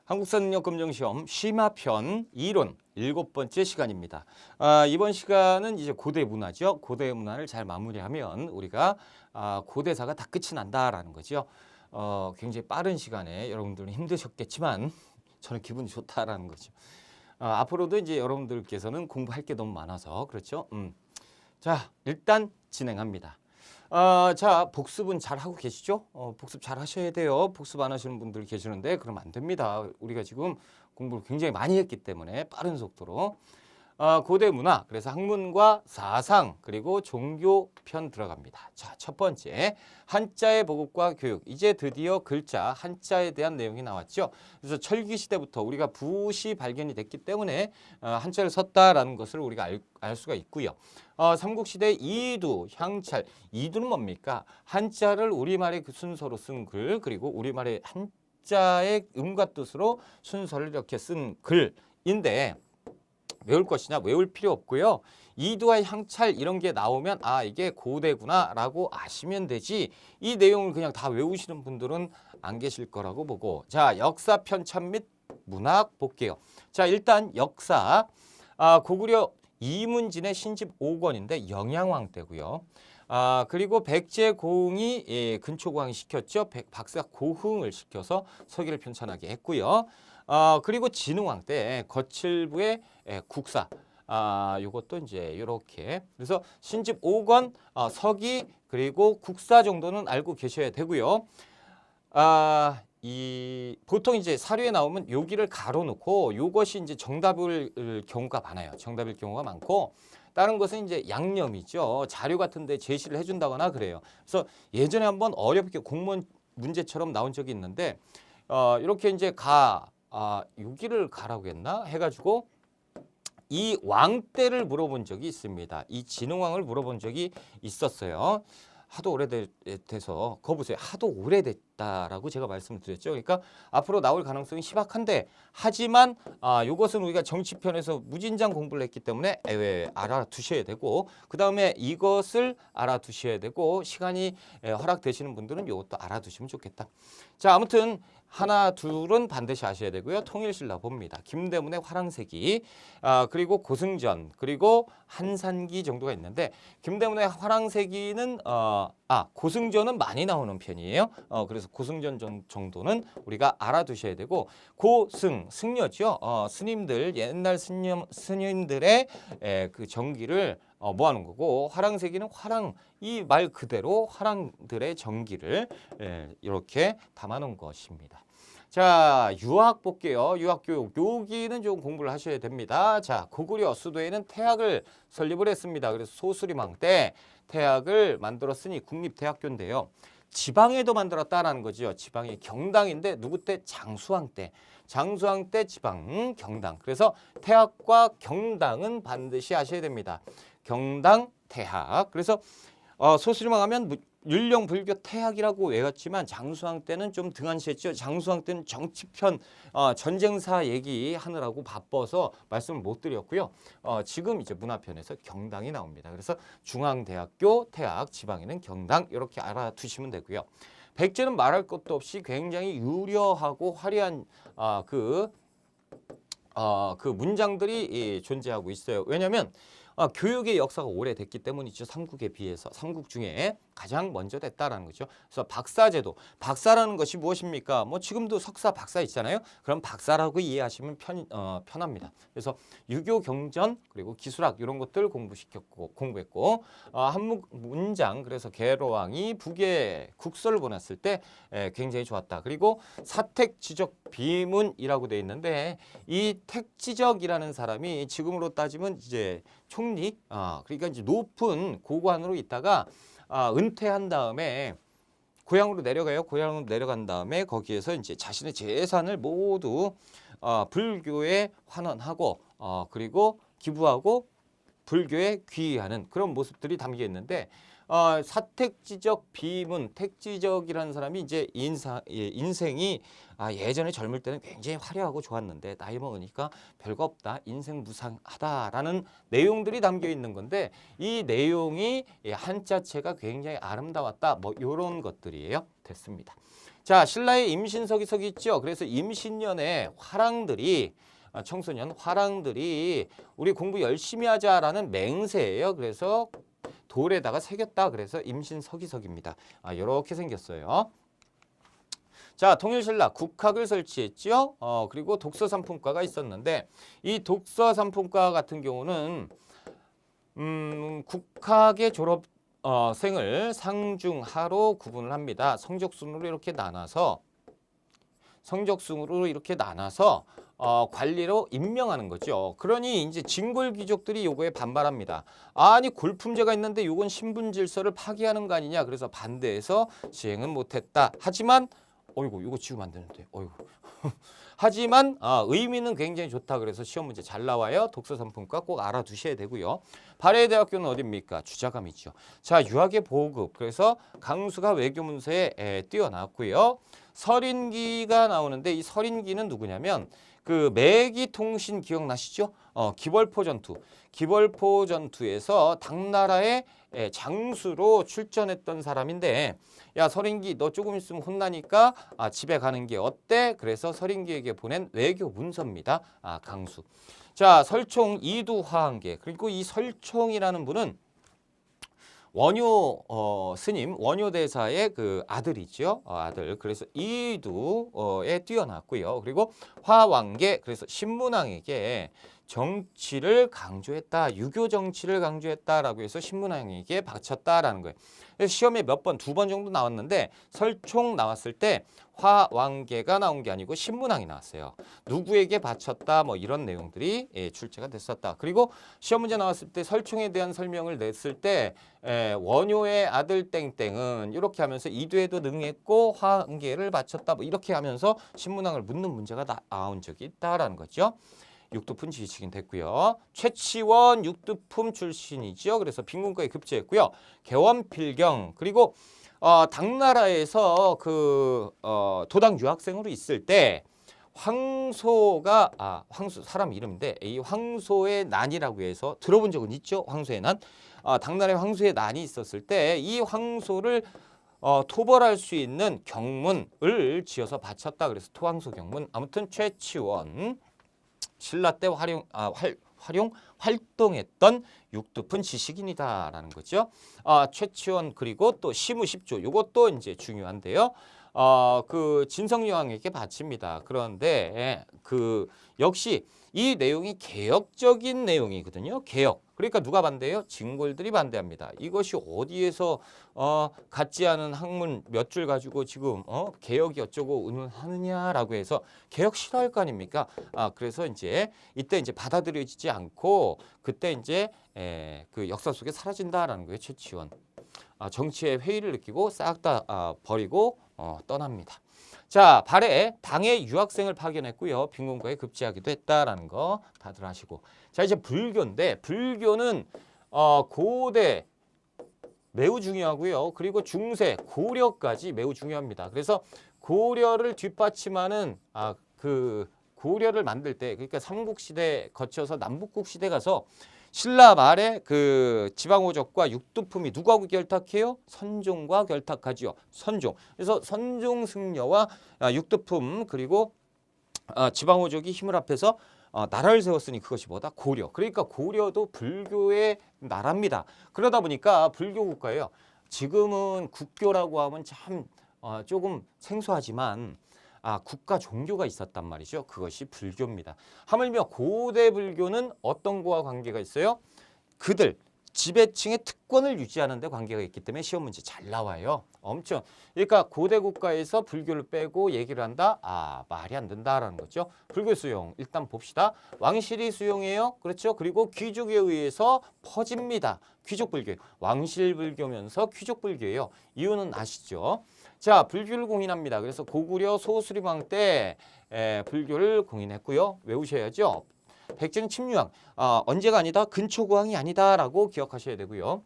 한국사능력검정시험 심화편 이론 7번째 시간입니다. 이번 시간은 이제 고대 문화죠. 고대 문화를 잘 마무리하면 우리가 고대사가 다 끝이 난다라는 거죠. 굉장히 빠른 시간에 여러분들은 힘드셨겠지만 저는 기분이 좋다라는 거죠. 앞으로도 이제 여러분들께서는 공부할 게 너무 많아서 그렇죠. 자, 일단 진행합니다. 자, 복습은 잘 하고 계시죠? 복습 잘 하셔야 돼요. 복습 안 하시는 분들 계시는데 그러면 안 됩니다. 우리가 지금 공부를 굉장히 많이 했기 때문에 빠른 속도로. 고대 문화, 그래서 학문과 사상, 그리고 종교 편 들어갑니다. 자, 첫 번째, 한자의 보급과 교육. 이제 드디어 글자, 한자에 대한 내용이 나왔죠. 그래서 철기 시대부터 우리가 붓이 발견이 됐기 때문에 한자를 썼다라는 것을 우리가 알 수가 있고요. 삼국시대 이두, 향찰. 이두는 뭡니까? 한자를 우리말의 그 순서로 쓴 글, 그리고 우리말의 한자의 음과 뜻으로 순서를 이렇게 쓴 글인데 외울 것이냐? 외울 필요 없고요. 이두와 향찰 이런 게 나오면 이게 고대구나 라고 아시면 되지, 이 내용을 그냥 다 외우시는 분들은 안 계실 거라고 보고, 자, 역사 편찬 및 문학 볼게요. 자, 일단 역사, 고구려 이문진의 신집 5권인데 영양왕 때고요. 그리고 백제공이 근초고왕이 시켰죠. 박사 고흥을 시켜서 서기를 편찬하게 했고요. 그리고 진흥왕 때 거칠부의 국사, 요것도 이제 이렇게, 그래서 신집 5권, 서기, 그리고 국사 정도는 알고 계셔야 되고요. 보통 이제 사료에 나오면 여기를 가로놓고 요것이 이제 정답일 경우가 많아요. 정답일 경우가 많고, 다른 것은 이제 양념이죠. 자료 같은 데 제시를 해준다거나 그래요. 그래서 예전에 한번 어렵게 공무원 문제처럼 나온 적이 있는데, 이렇게 이제 여기를 가라고 했나? 해가지고 이 왕 때를 물어본 적이 있습니다. 이 진흥왕을 물어본 적이 있었어요. 하도 오래돼서, 거 보세요. 하도 오래됐다라고 제가 말씀을 드렸죠. 그러니까 앞으로 나올 가능성이 희박한데, 하지만 이것은 우리가 정치편에서 무진장 공부를 했기 때문에 알아두셔야 되고, 그 다음에 이것을 알아두셔야 되고, 시간이 허락되시는 분들은 이것도 알아두시면 좋겠다. 자, 아무튼 하나 둘은 반드시 아셔야 되고요. 통일신라 봅니다. 김대문의 화랑세기, 그리고 고승전, 그리고 한산기 정도가 있는데, 김대문의 화랑세기는 고승전은 많이 나오는 편이에요. 그래서 고승전 정도는 우리가 알아두셔야 되고, 승려죠. 스님들, 옛날 스님들의 그 정기를 모아놓은 거고, 화랑세기는 이 말 그대로 화랑들의 정기를 이렇게 담아놓은 것입니다. 자, 유학 볼게요. 유학교육. 여기는 좀 공부를 하셔야 됩니다. 자, 고구려 수도에는 태학을 설립을 했습니다. 그래서 소수림왕 때 태학을 만들었으니 국립대학교인데요. 지방에도 만들었다라는 거죠. 지방이 경당인데 누구 때? 장수왕 때. 장수왕 때 지방 경당. 그래서 태학과 경당은 반드시 아셔야 됩니다. 경당, 태학. 그래서 소수림왕 하면 율령불교 태학이라고 외웠지만 장수왕 때는 좀 등한시했죠. 장수왕 때는 정치편 전쟁사 얘기하느라고 바빠서 말씀을 못 드렸고요. 지금 이제 문화편에서 경당이 나옵니다. 그래서 중앙대학교 태학, 지방에는 경당, 이렇게 알아두시면 되고요. 백제는 말할 것도 없이 굉장히 유려하고 화려한 그 문장들이 존재하고 있어요. 왜냐하면 교육의 역사가 오래됐기 때문이죠. 삼국에 비해서. 삼국 중에 가장 먼저 됐다라는 거죠. 그래서 박사제도. 박사라는 것이 무엇입니까? 뭐 지금도 석사, 박사 있잖아요. 그럼 박사라고 이해하시면 편합니다. 그래서 유교, 경전, 그리고 기술학 이런 것들 공부했고, 한국 문장, 그래서 계로왕이 북에 국서를 보냈을 때 굉장히 좋았다. 그리고 사택지적 비문이라고 돼 있는데, 이 택지적이라는 사람이 지금으로 따지면 이제 총리, 그러니까 이제 높은 고관으로 있다가 은퇴한 다음에 고향으로 내려가요. 고향으로 내려간 다음에 거기에서 이제 자신의 재산을 모두 불교에 환원하고, 그리고 기부하고 불교에 귀의하는 그런 모습들이 담겨 있는데, 사택지적 비문, 택지적이라는 사람이 이제 인생이 예전에 젊을 때는 굉장히 화려하고 좋았는데 나이 먹으니까 별거 없다, 인생 무상하다라는 내용들이 담겨 있는 건데, 이 내용이 한자체가 굉장히 아름다웠다, 뭐 이런 것들이에요. 됐습니다. 자, 신라의 임신서기석이 있죠. 그래서 임신년에 화랑들이 청소년 화랑들이 우리 공부 열심히 하자라는 맹세예요. 그래서 돌에다가 새겼다. 그래서 임신서기석입니다. 이렇게 생겼어요. 자, 통일신라 국학을 설치했죠. 그리고 독서상품과가 있었는데 이 독서상품과 같은 경우는 국학의 졸업 생을 상중하로 구분을 합니다. 성적순으로 이렇게 나눠서 관리로 임명하는 거죠. 그러니 이제 진골 귀족들이 요거에 반발합니다. 아니 골품제가 있는데 요건 신분 질서를 파기하는 거 아니냐. 그래서 반대해서 시행은 못했다. 하지만 어이구 이거 지우면 안 되는데 어이구 하지만 의미는 굉장히 좋다. 그래서 시험 문제 잘 나와요. 독서상품과 꼭 알아두셔야 되고요. 발해대학교는 어딥니까? 주자감이죠. 자, 유학의 보급. 그래서 강수가 외교문서에 뛰어났고요. 설인기가 나오는데 이 설인기는 누구냐면 그 매기통신 기억나시죠? 기벌포 전투. 기벌포 전투에서 당나라의 장수로 출전했던 사람인데 야 설인기 너 조금 있으면 혼나니까 집에 가는 게 어때? 그래서 설인기에게 보낸 외교 문서입니다. 강수. 자, 설총 이두화한계. 그리고 이 설총이라는 분은 원효 스님, 원효 대사의 그 아들이죠. 아들. 그래서 이두에 뛰어났고요. 그리고 화왕계. 그래서 신문왕에게 정치를 강조했다. 유교 정치를 강조했다라고 해서 신문왕에게 바쳤다라는 거예요. 그래서 시험에 몇 번, 2번 정도 나왔는데 설총 나왔을 때 화왕계가 나온 게 아니고 신문왕이 나왔어요. 누구에게 바쳤다 뭐 이런 내용들이 출제가 됐었다. 그리고 시험 문제 나왔을 때 설총에 대한 설명을 냈을 때 원효의 아들 땡땡은 이렇게 하면서 이두에도 능했고 화왕계를 바쳤다 뭐 이렇게 하면서 신문왕을 묻는 문제가 나온 적이 있다라는 거죠. 육두품 지식인 됐고요. 최치원 육두품 출신이죠. 그래서 빈군과에 급제했고요. 개원필경 그리고 당나라에서 그 도당 유학생으로 있을 때 황소가 황소 사람 이름인데 이 황소의 난이라고 해서 들어본 적은 있죠. 황소의 난. 당나라에 황소의 난이 있었을 때 이 황소를 토벌할 수 있는 경문을 지어서 바쳤다. 그래서 토황소 경문. 아무튼 최치원 신라 때 활동했던 육두푼 지식인이다라는 거죠. 최치원 그리고 또 시무십조 요것도 이제 중요한데요. 그 진성여왕에게 바칩니다. 그런데 그 역시 이 내용이 개혁적인 내용이거든요. 개혁. 그러니까 누가 반대해요? 진골들이 반대합니다. 이것이 어디에서 같지 않은 학문 몇 줄 가지고 지금 개혁이 어쩌고 운운하느냐라고 해서 개혁 싫어할 거 아닙니까? 그래서 이제 이때 이제 받아들여지지 않고 그때 이제 그 역사 속에 사라진다라는 거예요. 최치원. 정치의 회의를 느끼고 싹 다 버리고 떠납니다. 자, 발해 당의 유학생을 파견했고요. 빈곤과에 급제하기도 했다라는 거 다들 아시고. 자, 이제 불교인데 불교는 고대 매우 중요하고요. 그리고 중세, 고려까지 매우 중요합니다. 그래서 고려를 뒷받침하는 그 고려를 만들 때 그러니까 삼국시대 거쳐서 남북국시대 가서 신라 말에 그 지방오적과 육두품이 누구하고 결탁해요? 선종과 결탁하지요. 선종. 그래서 선종 승려와 육두품 그리고 지방오적이 힘을 합해서 나라를 세웠으니 그것이 뭐다? 고려. 그러니까 고려도 불교의 나라입니다. 그러다 보니까 불교 국가예요. 지금은 국교라고 하면 참 조금 생소하지만 국가 종교가 있었단 말이죠. 그것이 불교입니다. 하물며 고대 불교는 어떤 거와 관계가 있어요? 그들 지배층의 특권을 유지하는 데 관계가 있기 때문에 시험 문제 잘 나와요. 엄청. 그러니까 고대 국가에서 불교를 빼고 얘기를 한다? 말이 안 된다라는 거죠. 불교 수용 일단 봅시다. 왕실이 수용해요. 그렇죠. 그리고 귀족에 의해서 퍼집니다. 귀족 불교. 왕실 불교면서 귀족 불교예요. 이유는 아시죠? 자, 불교를 공인합니다. 그래서 고구려 소수리왕 때 불교를 공인했고요. 외우셔야죠. 백제는 침류왕, 언제가 아니다, 근초고왕이 아니다라고 기억하셔야 되고요.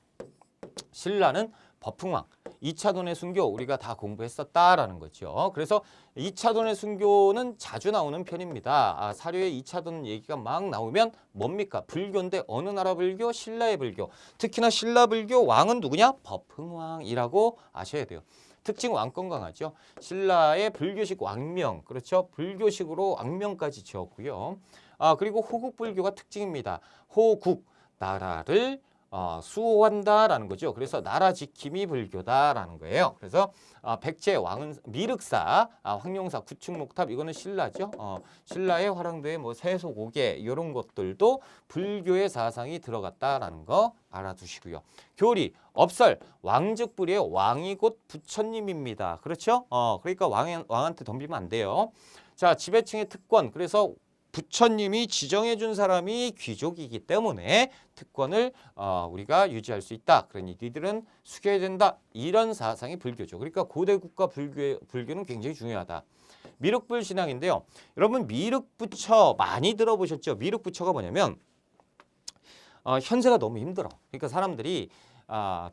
신라는 법흥왕, 2차 돈의 순교 우리가 다 공부했었다라는 거죠. 그래서 2차 돈의 순교는 자주 나오는 편입니다. 사료에 2차 돈 얘기가 막 나오면 뭡니까? 불교인데 어느 나라 불교? 신라의 불교. 특히나 신라 불교 왕은 누구냐? 법흥왕이라고 아셔야 돼요. 특징 왕건강하죠. 신라의 불교식 왕명, 그렇죠? 불교식으로 왕명까지 지었고요. 그리고 호국불교가 특징입니다. 호국, 나라를 수호한다라는 거죠. 그래서 나라 지킴이 불교다라는 거예요. 그래서 백제 왕은 미륵사, 황룡사, 구축목탑 이거는 신라죠. 신라의 화랑도의 뭐 세소고개 이런 것들도 불교의 사상이 들어갔다라는 거 알아두시고요. 교리, 업설, 왕즉불의 왕이 곧 부처님입니다. 그렇죠? 그러니까 왕한테 덤비면 안 돼요. 자, 지배층의 특권. 그래서 부처님이 지정해 준 사람이 귀족이기 때문에 특권을 우리가 유지할 수 있다. 그러니 니들은 숙여야 된다. 이런 사상이 불교죠. 그러니까 고대 국가 불교는 굉장히 중요하다. 미륵불 신앙인데요. 여러분 미륵부처 많이 들어보셨죠? 미륵부처가 뭐냐면 현세가 너무 힘들어. 그러니까 사람들이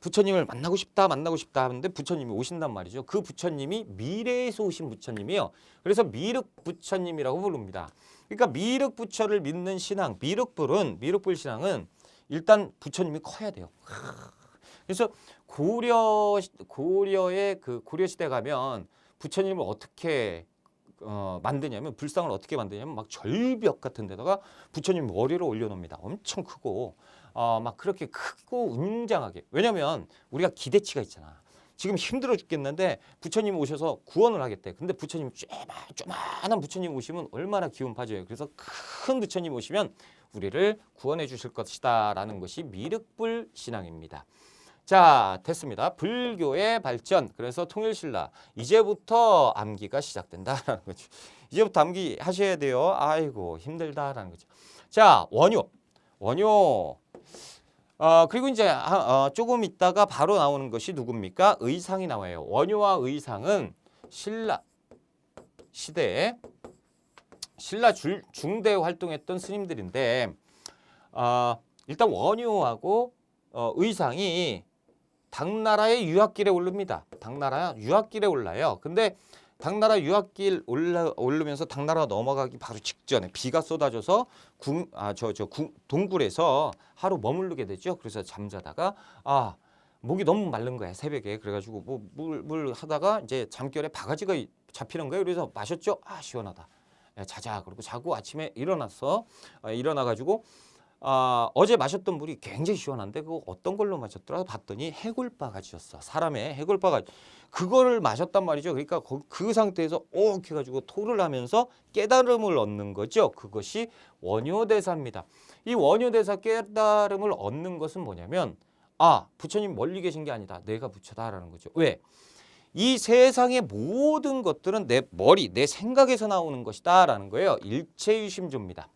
부처님을 만나고 싶다 하는데 부처님이 오신단 말이죠. 그 부처님이 미래에서 오신 부처님이에요. 그래서 미륵 부처님이라고 부릅니다. 그러니까 미륵 부처를 믿는 신앙, 미륵불 신앙은 일단 부처님이 커야 돼요. 그래서 고려의 그 고려 시대 가면 부처님을 어떻게 만드냐면 불상을 어떻게 만드냐면 막 절벽 같은 데다가 부처님 머리를 올려놓습니다. 엄청 크고 막 그렇게 크고 웅장하게. 왜냐면 우리가 기대치가 있잖아. 지금 힘들어 죽겠는데 부처님 오셔서 구원을 하겠대. 근데 부처님 쪼만한 부처님 오시면 얼마나 기운 빠져요. 그래서 큰 부처님 오시면 우리를 구원해 주실 것이다 라는 것이 미륵불 신앙입니다. 자, 됐습니다. 불교의 발전. 그래서 통일신라. 이제부터 암기가 시작된다라는 거죠. 이제부터 암기 하셔야 돼요. 아이고 힘들다라는 거죠. 자, 원효. 그리고 이제 조금 있다가 바로 나오는 것이 누굽니까? 의상이 나와요. 원효와 의상은 신라 시대에 신라 중대에 활동했던 스님들인데 일단 원효하고 의상이 당나라의 유학길에 오릅니다. 당나라 유학길에 올라요. 근데 당나라 유학길 오르면서 당나라 넘어가기 바로 직전에 비가 쏟아져서 동굴에서 하루 머무르게 되죠. 그래서 잠자다가 목이 너무 마른 거야 새벽에. 그래가지고 뭐 물 하다가 이제 잠결에 바가지가 잡히는 거예요. 그래서 마셨죠. 시원하다. 자자. 그리고 자고 아침에 일어나가지고 어제 마셨던 물이 굉장히 시원한데 그거 어떤 걸로 마셨더라 봤더니 해골바가지였어. 사람의 해골바가지. 그거를 마셨단 말이죠. 그러니까 그 상태에서 이렇게 해가지고 토를 하면서 깨달음을 얻는 거죠. 그것이 원효대사입니다. 이 원효대사 깨달음을 얻는 것은 뭐냐면 부처님 멀리 계신 게 아니다. 내가 부처다라는 거죠. 왜? 이 세상의 모든 것들은 내 머리, 내 생각에서 나오는 것이다 라는 거예요. 일체유심조입니다.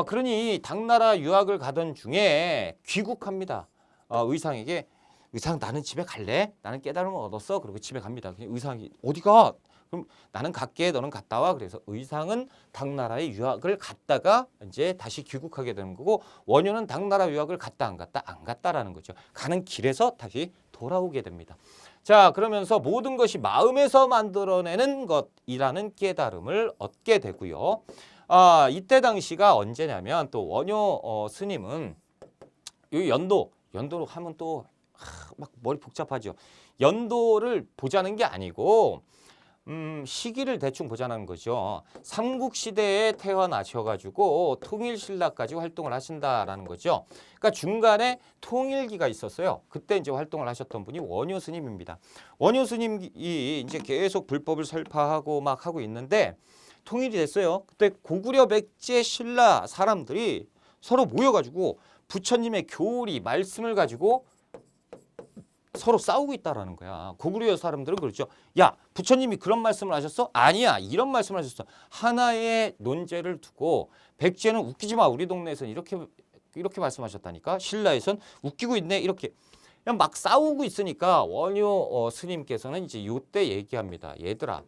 그러니 당나라 유학을 가던 중에 귀국합니다. 의상에게 의상 나는 집에 갈래? 나는 깨달음을 얻었어. 그리고 집에 갑니다. 의상이 어디 가? 그럼 나는 갈게. 너는 갔다 와. 그래서 의상은 당나라의 유학을 갔다가 이제 다시 귀국하게 되는 거고 원효는 당나라 유학을 갔다 안 갔다라는 거죠. 가는 길에서 다시 돌아오게 됩니다. 자, 그러면서 모든 것이 마음에서 만들어내는 것이라는 깨달음을 얻게 되고요. 이때 당시가 언제냐면 또 원효 스님은 이 연도로 하면 또 막 머리 복잡하죠. 연도를 보자는 게 아니고 시기를 대충 보자는 거죠. 삼국시대에 태어나셔가지고 통일신라까지 활동을 하신다라는 거죠. 그러니까 중간에 통일기가 있었어요. 그때 이제 활동을 하셨던 분이 원효 스님입니다. 원효 스님이 이제 계속 불법을 설파하고 막 하고 있는데 통일이 됐어요. 그때 고구려 백제 신라 사람들이 서로 모여가지고 부처님의 교리 말씀을 가지고 서로 싸우고 있다라는 거야. 고구려 사람들은 그렇죠. 야, 부처님이 그런 말씀을 하셨어? 아니야, 이런 말씀을 하셨어. 하나의 논제를 두고 백제는 웃기지 마. 우리 동네에서는 이렇게 말씀하셨다니까. 신라에선 웃기고 있네. 이렇게 그냥 막 싸우고 있으니까 원효 스님께서는 이제 이때 얘기합니다. 얘들아,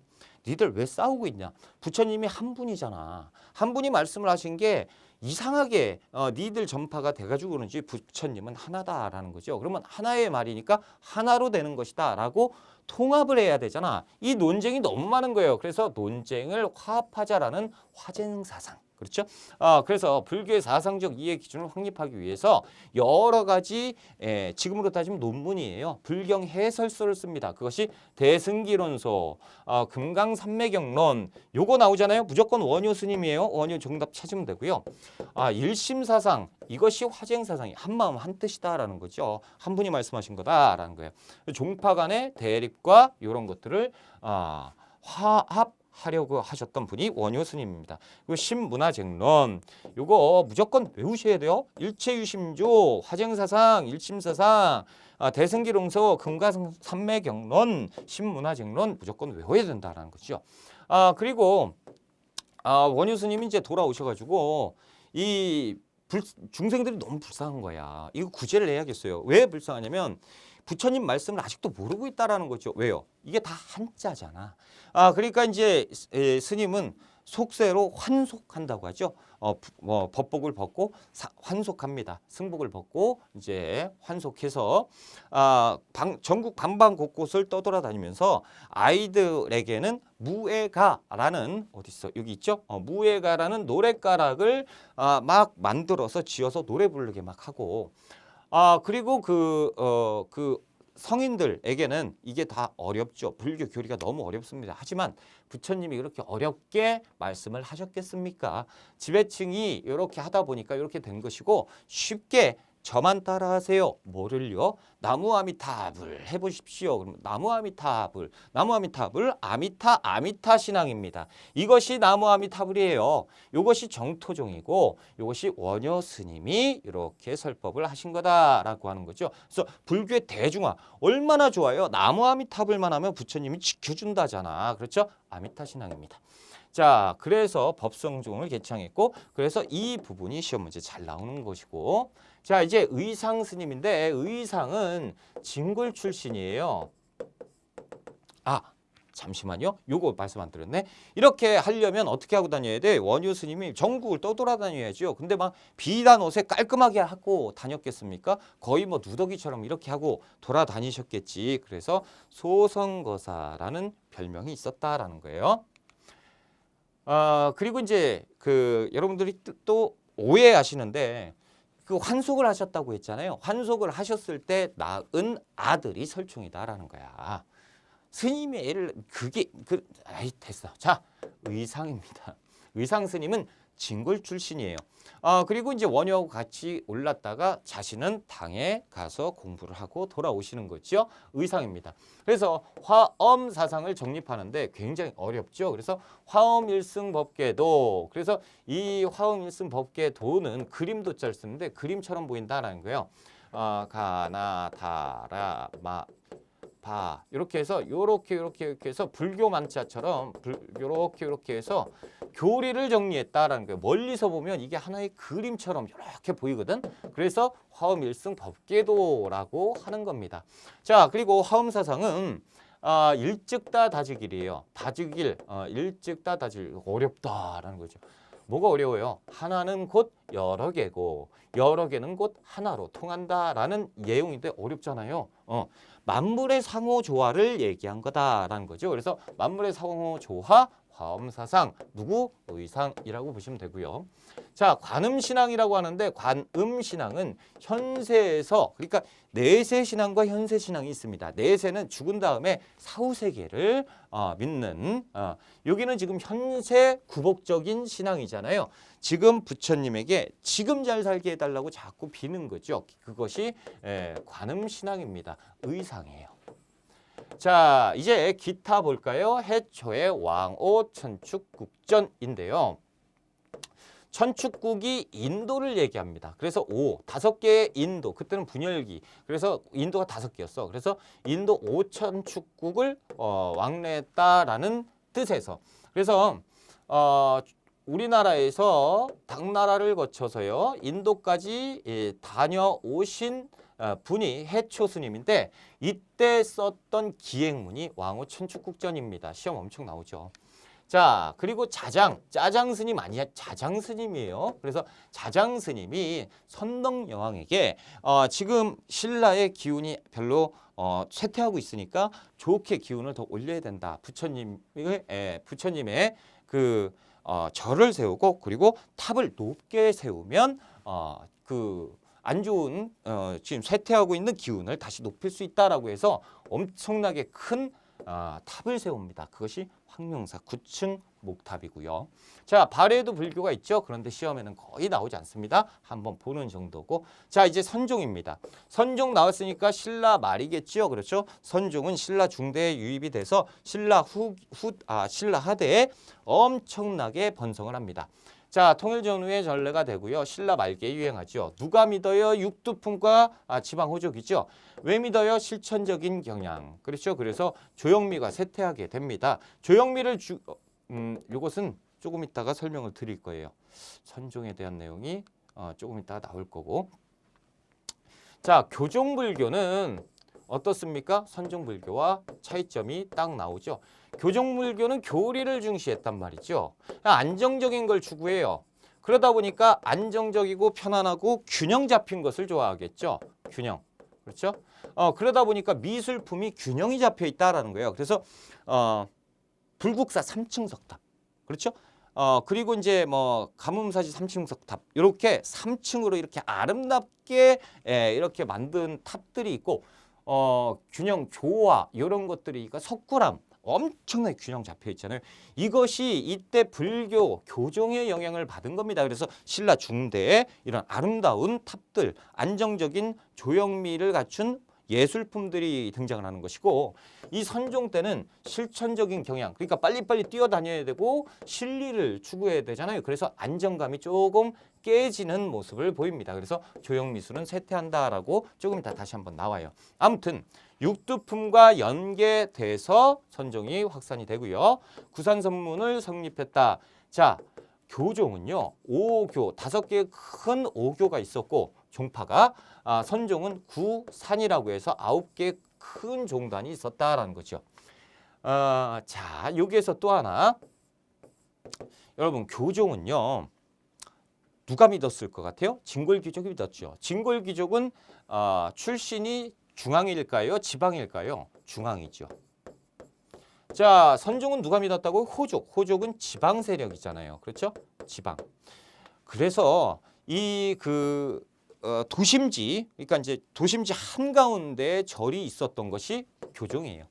니들 왜 싸우고 있냐? 부처님이 한 분이잖아. 한 분이 말씀을 하신 게 이상하게 니들 전파가 돼가지고 그런지 부처님은 하나다라는 거죠. 그러면 하나의 말이니까 하나로 되는 것이다 라고 통합을 해야 되잖아. 이 논쟁이 너무 많은 거예요. 그래서 논쟁을 화합하자라는 화쟁사상. 그렇죠? 그래서 불교의 사상적 이해 기준을 확립하기 위해서 여러 가지 지금으로 따지면 논문이에요. 불경 해설서를 씁니다. 그것이 대승기론소, 금강산매경론 요거 나오잖아요. 무조건 원효 스님이에요. 원효 정답 찾으면 되고요. 일심사상 이것이 화쟁사상이 한마음 한뜻이다라는 거죠. 한 분이 말씀하신 거다라는 거예요. 종파 간의 대립과 이런 것들을 화합하려고 하셨던 분이 원효 스님입니다. 그리고 신문화쟁론 요거 무조건 외우셔야 돼요. 일체유심조, 화쟁사상, 일심사상, 대승기론서, 금강산매경론, 신문화쟁론 무조건 외워야 된다라는 거죠. 그리고 원효 스님이 이제 돌아오셔가지고 이 중생들이 너무 불쌍한 거야. 이거 구제를 해야겠어요. 왜 불쌍하냐면 부처님 말씀을 아직도 모르고 있다라는 거죠. 왜요? 이게 다 한자잖아. 그러니까 이제 스님은 속세로 환속한다고 하죠. 법복을 벗고 환속합니다. 승복을 벗고 이제 환속해서 전국 방방 곳곳을 떠돌아다니면서 아이들에게는 무예가라는 어디 있어? 여기 있죠? 무예가라는 노랫가락을 막 만들어서 지어서 노래 부르게 막 하고 그리고 그 성인들에게는 이게 다 어렵죠. 불교 교리가 너무 어렵습니다. 하지만 부처님이 그렇게 어렵게 말씀을 하셨겠습니까? 지배층이 이렇게 하다 보니까 이렇게 된 것이고 쉽게 저만 따라하세요. 뭐를요? 나무아미타불 해보십시오. 그러면 나무아미타불, 아미타 신앙입니다. 이것이 나무아미타불이에요. 이것이 정토종이고 이것이 원효 스님이 이렇게 설법을 하신 거다라고 하는 거죠. 그래서 불교의 대중화 얼마나 좋아요. 나무아미타불만 하면 부처님이 지켜준다잖아. 그렇죠? 아미타 신앙입니다. 자, 그래서 법성종을 개창했고 그래서 이 부분이 시험 문제 잘 나오는 것이고 자, 이제 의상 스님인데 의상은 진골 출신이에요. 잠시만요. 요거 말씀 안 드렸네. 이렇게 하려면 어떻게 하고 다녀야 돼? 원효 스님이 전국을 떠돌아다녀야죠. 근데 막 비단 옷에 깔끔하게 하고 다녔겠습니까? 거의 뭐 누더기처럼 이렇게 하고 돌아다니셨겠지. 그래서 소성거사라는 별명이 있었다라는 거예요. 그리고 이제 여러분들이 또 오해하시는데 그 환속을 하셨다고 했잖아요. 환속을 하셨을 때 낳은 아들이 설총이다라는 거야. 스님의 애를 됐어. 자, 의상입니다. 의상 스님은 진골 출신이에요. 그리고 이제 원효하고 같이 올랐다가 자신은 당에 가서 공부를 하고 돌아오시는 거죠. 의상입니다. 그래서 화엄 사상을 정립하는데 굉장히 어렵죠. 그래서 화엄일승법계도 그래서 이 화엄일승법계도는 그림도 잘 쓰는데 그림처럼 보인다라는 거예요. 가나 다라 마 이렇게 해서 요렇게 해서 불교 만자처럼 요렇게 해서 교리를 정리했다라는 거예요. 멀리서 보면 이게 하나의 그림처럼 이렇게 보이거든. 그래서 화엄일승 법계도라고 하는 겁니다. 자, 그리고 화엄사상은 일즉다 다지길이에요. 다지길, 일즉다 다지길 어렵다라는 거죠. 뭐가 어려워요? 하나는 곧 여러 개고 여러 개는 곧 하나로 통한다라는 내용인데 어렵잖아요. 만물의 상호조화를 얘기한 거다라는 거죠. 그래서 만물의 상호조화, 화엄사상, 누구? 의상이라고 보시면 되고요. 자, 관음신앙이라고 하는데 관음신앙은 현세에서 그러니까 내세신앙과 현세신앙이 있습니다. 내세는 죽은 다음에 사후세계를 믿는 여기는 지금 현세 구복적인 신앙이잖아요. 지금 부처님에게 지금 잘 살게 해달라고 자꾸 비는 거죠. 그것이 관음신앙입니다. 의상이에요. 자, 이제 기타 볼까요? 해초의 왕오 천축국전인데요. 천축국이 인도를 얘기합니다. 그래서 5개의 인도, 그때는 분열기. 그래서 인도가 5개였어. 그래서 인도 5천축국을 왕래했다라는 뜻에서. 그래서 우리나라에서 당나라를 거쳐서요. 인도까지 다녀오신 분이 해초 스님인데 이때 썼던 기행문이 왕호 천축국전입니다. 시험 엄청 나오죠. 자, 그리고 짜장 스님 아니야. 자장 스님이에요. 그래서 자장 스님이 선덕 여왕에게 지금 신라의 기운이 별로 쇠퇴하고 있으니까 좋게 기운을 더 올려야 된다. 부처님의 절을 세우고 그리고 탑을 높게 세우면 그 안 좋은 지금 쇠퇴하고 있는 기운을 다시 높일 수 있다라고 해서 엄청나게 큰 탑을 세웁니다. 그것이 황룡사 9층 목탑이고요. 자, 발해도 불교가 있죠. 그런데 시험에는 거의 나오지 않습니다. 한번 보는 정도고. 자, 이제 선종입니다. 선종 나왔으니까 신라 말이겠죠. 그렇죠? 선종은 신라 중대에 유입이 돼서 신라 신라 하대에 엄청나게 번성을 합니다. 자, 통일 전후의 전례가 되고요. 신라 말기에 유행하죠. 누가 믿어요? 육두품과 지방 호족이죠. 왜 믿어요? 실천적인 경향. 그렇죠. 그래서 조영미가 쇠퇴하게 됩니다. 조영미를 이것은 조금 이따가 설명을 드릴 거예요. 선종에 대한 내용이 조금 이따가 나올 거고. 자, 교종불교는 어떻습니까? 선종불교와 차이점이 딱 나오죠. 교종불교는 교리를 중시했단 말이죠. 안정적인 걸 추구해요. 그러다 보니까 안정적이고 편안하고 균형 잡힌 것을 좋아하겠죠. 균형. 그렇죠? 그러다 보니까 미술품이 균형이 잡혀 있다라는 거예요. 그래서 불국사 3층 석탑. 그렇죠? 그리고 이제 뭐 가뭄사지 3층 석탑. 이렇게 3층으로 이렇게 아름답게 이렇게 만든 탑들이 있고 균형 조화 이런 것들이 그러니까 석굴암 엄청나게 균형 잡혀 있잖아요. 이것이 이때 불교 교종의 영향을 받은 겁니다. 그래서 신라 중대에 이런 아름다운 탑들, 안정적인 조형미를 갖춘 예술품들이 등장을 하는 것이고 이 선종 때는 실천적인 경향, 그러니까 빨리빨리 뛰어다녀야 되고 실리를 추구해야 되잖아요. 그래서 안정감이 조금 깨지는 모습을 보입니다. 그래서 조형미술은 쇠퇴한다라고 조금 이따 다시 한번 나와요. 아무튼 육두품과 연계돼서 선종이 확산이 되고요. 구산선문을 성립했다. 자, 교종은요. 5교, 5개의 큰 5교가 있었고 종파가 선종은 구산이라고 해서 9개의 큰 종단이 있었다라는 거죠. 자, 여기에서 또 하나. 여러분, 교종은요. 누가 믿었을 것 같아요? 진골귀족이 믿었죠. 진골귀족은 출신이 중앙일까요? 지방일까요? 중앙이죠. 자, 선종은 누가 믿었다고? 호족. 호족은 지방 세력이잖아요. 그렇죠? 지방. 그래서 이 도심지, 그러니까 이제 도심지 한가운데 절이 있었던 것이 교종이에요.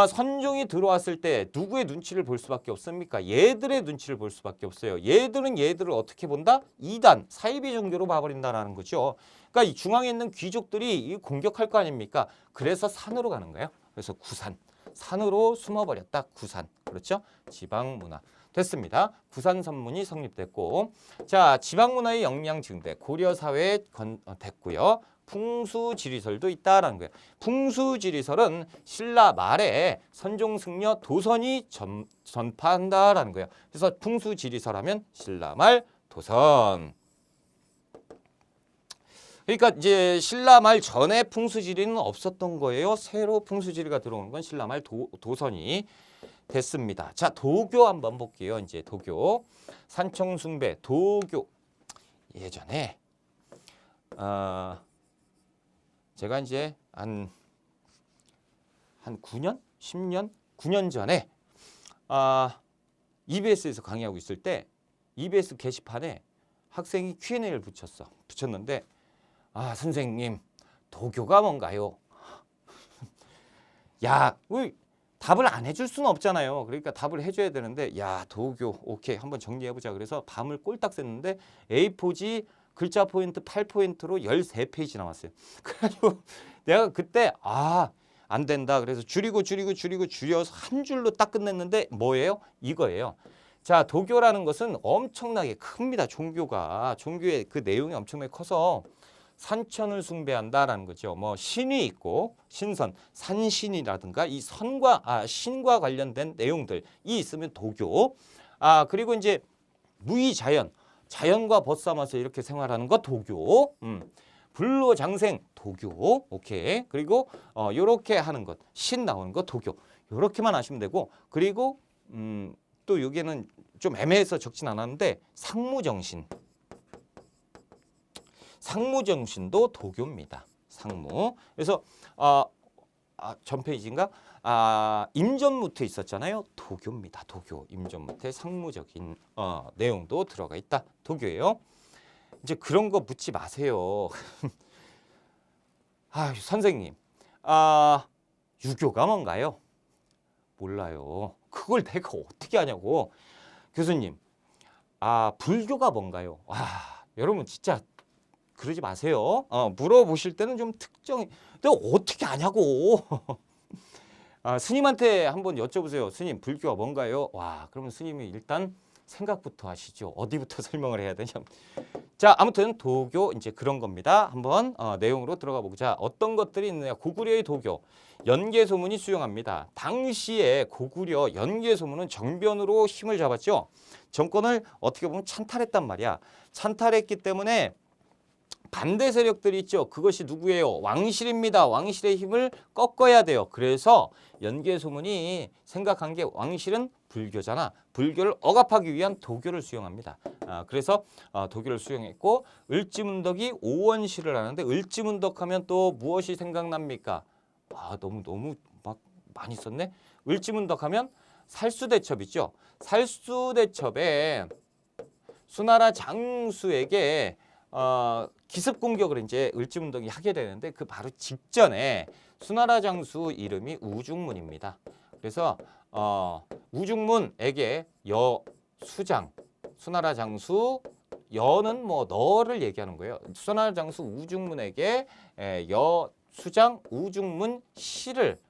선종이 들어왔을 때 누구의 눈치를 볼 수밖에 없습니까? 얘들의 눈치를 볼 수밖에 없어요. 얘들은 얘들을 어떻게 본다? 이단, 사이비 종교로 봐버린다라는 거죠. 그러니까 이 중앙에 있는 귀족들이 공격할 거 아닙니까? 그래서 산으로 가는 거예요. 그래서 구산, 산으로 숨어버렸다. 구산, 그렇죠? 지방문화. 됐습니다. 구산선문이 성립됐고, 자, 지방문화의 역량 증대, 고려사회에 됐고요. 풍수지리설도 있다라는 거예요. 풍수지리설은 신라 말에 선종승려 도선이 전파한다라는 거예요. 그래서 풍수지리설 하면 신라 말 도선. 그러니까 이제 신라 말 전에 풍수지리는 없었던 거예요. 새로 풍수지리가 들어오는 건 신라 말 도선이 됐습니다. 자, 도교 한번 볼게요. 이제 도교. 산청숭배 도교. 예전에 제가 이제 한 9년? 10년? 9년 전에 EBS에서 강의하고 있을 때 EBS 게시판에 학생이 Q&A를 붙였는데 선생님 도교가 뭔가요? 야, 답을 안 해줄 수는 없잖아요. 그러니까 답을 해줘야 되는데 야, 도교 오케이 한번 정리해보자. 그래서 밤을 꼴딱 샜는데 A4지 글자 포인트 8포인트로 13페이지 나왔어요. 그래가지고 내가 그때 안 된다. 그래서 줄여서 한 줄로 딱 끝냈는데 뭐예요? 이거예요. 자, 도교라는 것은 엄청나게 큽니다. 종교의 그 내용이 엄청나게 커서 산천을 숭배한다라는 거죠. 뭐 신이 있고 신선, 산신이라든가 이 신과 관련된 내용들이 있으면 도교. 그리고 이제 무의자연, 자연과 벗삼아서 이렇게 생활하는 거 도교. 불로장생 도교. 오케이. 그리고 요렇게 하는 것, 신 나오는 거 도교. 요렇게만 하시면 되고, 그리고 또 여기는 좀 애매해서 적진 않았는데 상무정신도 도교입니다. 상무. 그래서 전 페이지인가? 임전무태 있었잖아요. 도교입니다. 도교. 임전무태 상무적인 내용도 들어가 있다. 도교예요. 이제 그런 거 묻지 마세요. 선생님, 유교가 뭔가요? 몰라요. 그걸 내가 어떻게 아냐고. 교수님, 불교가 뭔가요? 여러분 진짜 그러지 마세요. 물어보실 때는 좀 특정. 내가 어떻게 아냐고. 스님한테 한번 여쭤보세요. 스님, 불교가 뭔가요? 그러면 스님이 일단 생각부터 하시죠. 어디부터 설명을 해야 되냐. 자, 아무튼 도교 이제 그런 겁니다. 한번 내용으로 들어가 보자. 어떤 것들이 있느냐. 고구려의 도교. 연개소문이 수용합니다. 당시에 고구려 연개소문은 정변으로 힘을 잡았죠. 정권을 어떻게 보면 찬탈했단 말이야. 찬탈했기 때문에 반대 세력들이 있죠. 그것이 누구예요? 왕실입니다. 왕실의 힘을 꺾어야 돼요. 그래서 연개소문이 생각한 게 왕실은 불교잖아. 불교를 억압하기 위한 도교를 수용합니다. 그래서 도교를 수용했고 을지문덕이 오원시를 하는데 을지문덕하면 또 무엇이 생각납니까? 너무 막 많이 썼네. 을지문덕하면 살수대첩 있죠. 살수대첩에 수나라 장수에게 기습 공격을 이제 을지문덕이 하게 되는데 그 바로 직전에 수나라 장수 이름이 우중문입니다. 그래서 우중문에게 여수장, 수나라 장수 여는 뭐 너를 얘기하는 거예요. 수나라 장수 우중문에게 여수장 우중문 시를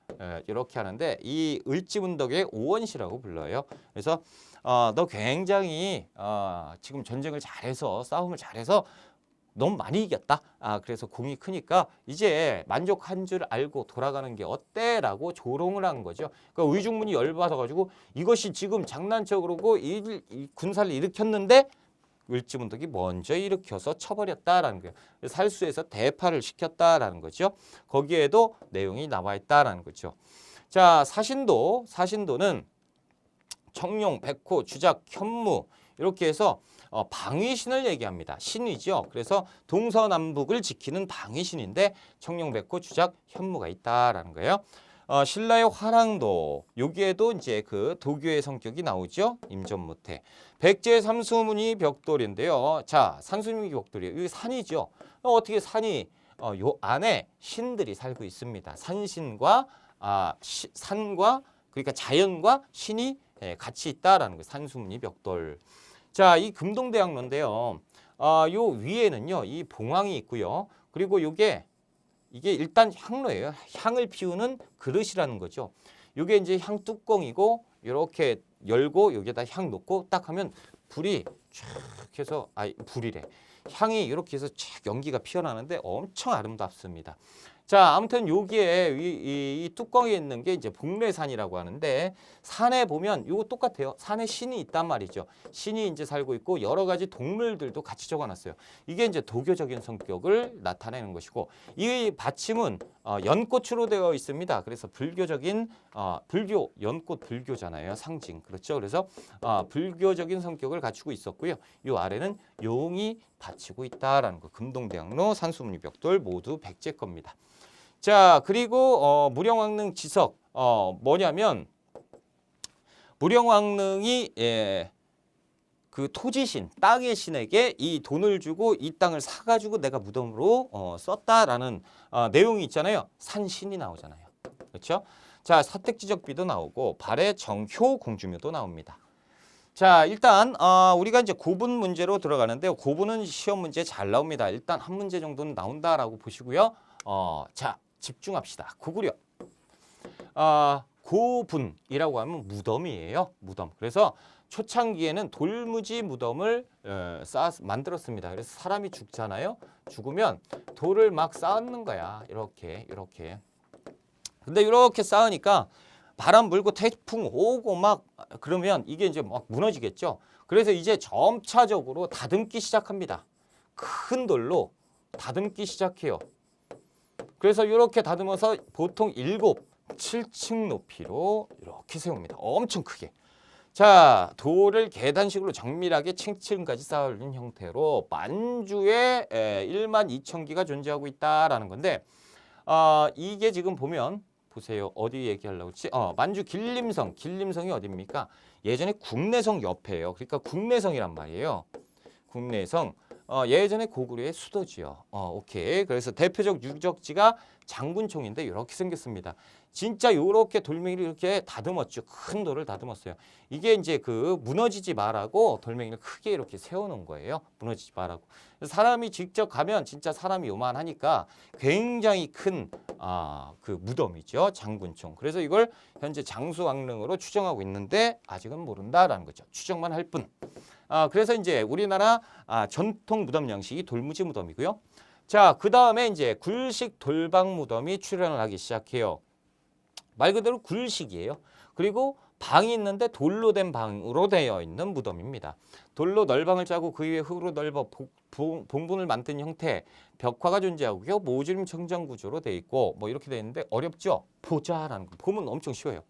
이렇게 하는데 이 을지문덕의 오원시라고 불러요. 그래서 너 굉장히 지금 전쟁을 잘해서 싸움을 잘해서 너무 많이 이겼다. 그래서 공이 크니까 이제 만족한 줄 알고 돌아가는 게 어때? 라고 조롱을 한 거죠. 그러니까 의중문이 열받아가지고 이것이 지금 장난쳐 그러고 이 군사를 일으켰는데 을지문덕이 먼저 일으켜서 쳐버렸다라는 거예요. 살수에서 대파를 시켰다라는 거죠. 거기에도 내용이 나와 있다라는 거죠. 자, 사신도는 청룡, 백호, 주작, 현무 이렇게 해서 방위신을 얘기합니다. 신이죠. 그래서 동서남북을 지키는 방위신인데 청룡, 백호, 주작, 현무가 있다라는 거예요. 신라의 화랑도 여기에도 이제 그 도교의 성격이 나오죠. 임전무태. 백제 삼수문이 벽돌인데요. 자, 산수문이 벽돌이에요. 이게 산이죠. 어떻게 산이 요 안에 신들이 살고 있습니다. 산신과 산과 그러니까 자연과 신이 같이 있다라는 거예요. 산수문이 벽돌. 자, 이 금동대학로인데요. 요 위에는요, 이 봉황이 있고요. 그리고 이게 일단 향로예요. 향을 피우는 그릇이라는 거죠. 이게 이제 향 뚜껑이고 이렇게 열고 여기에다 향 넣고 딱 하면 불이 쫙 해서 불이래. 향이 이렇게 해서 쫙 연기가 피어나는데 엄청 아름답습니다. 자, 아무튼 여기에 이 뚜껑에 있는 게 이제 복례산이라고 하는데 산에 보면 이거 똑같아요. 산에 신이 있단 말이죠. 신이 이제 살고 있고 여러 가지 동물들도 같이 적어놨어요. 이게 이제 도교적인 성격을 나타내는 것이고 이 받침은 연꽃으로 되어 있습니다. 그래서 불교적인 불교 연꽃 불교잖아요. 상징 그렇죠. 그래서 불교적인 성격을 갖추고 있었고요. 이 아래는 용이 받치고 있다라는 거. 금동대학로, 산수문이 벽돌 모두 백제 겁니다. 자, 그리고 무령왕릉 지석 뭐냐면 무령왕릉이 그 토지신, 땅의 신에게 이 돈을 주고 이 땅을 사가지고 내가 무덤으로 썼다라는 내용이 있잖아요. 산신이 나오잖아요. 그렇죠? 자, 사택지적비도 나오고 발해 정효 공주묘도 나옵니다. 자, 일단 우리가 이제 고분 문제로 들어가는데요. 고분은 시험 문제 잘 나옵니다. 일단 한 문제 정도는 나온다라고 보시고요. 자, 집중합시다. 고구려. 고분이라고 하면 무덤이에요. 무덤. 그래서 초창기에는 돌무지 무덤을 만들었습니다. 그래서 사람이 죽잖아요. 죽으면 돌을 막 쌓는 거야. 이렇게. 근데 이렇게 쌓으니까 바람 불고 태풍 오고 막 그러면 이게 이제 막 무너지겠죠. 그래서 이제 점차적으로 다듬기 시작합니다. 큰 돌로 다듬기 시작해요. 그래서 이렇게 다듬어서 보통 7, 7층 높이로 이렇게 세웁니다. 엄청 크게. 자, 돌을 계단식으로 정밀하게 층층까지 쌓아올린 형태로 만주에 1만 2천 기가 존재하고 있다라는 건데 이게 지금 보면 보세요. 어디 얘기하려고 했지? 만주 길림성. 길림성이 어디입니까? 예전에 국내성 옆에요. 그러니까 국내성이란 말이에요. 국내성. 예전에 고구려의 수도지요. 오케이. 그래서 대표적 유적지가 장군총인데 이렇게 생겼습니다. 진짜 요렇게 돌멩이를 이렇게 다듬었죠. 큰 돌을 다듬었어요. 이게 이제 그 무너지지 말라고 돌멩이를 크게 이렇게 세워놓은 거예요. 무너지지 말라고. 사람이 직접 가면 진짜 사람이 요만하니까 굉장히 큰 그 무덤이죠. 장군총. 그래서 이걸 현재 장수왕릉으로 추정하고 있는데 아직은 모른다라는 거죠. 추정만 할 뿐. 그래서 이제 우리나라 전통 무덤 양식이 돌무지 무덤이고요. 자, 그 다음에 이제 굴식 돌방 무덤이 출현을 하기 시작해요. 말 그대로 굴식이에요. 그리고 방이 있는데 돌로 된 방으로 되어 있는 무덤입니다. 돌로 널방을 짜고 그 위에 흙으로 넓어 봉분을 만든 형태 벽화가 존재하고요. 모주림 청정 구조로 되어 있고 뭐 이렇게 되어 있는데 어렵죠? 보자라는 거. 보면 엄청 쉬워요.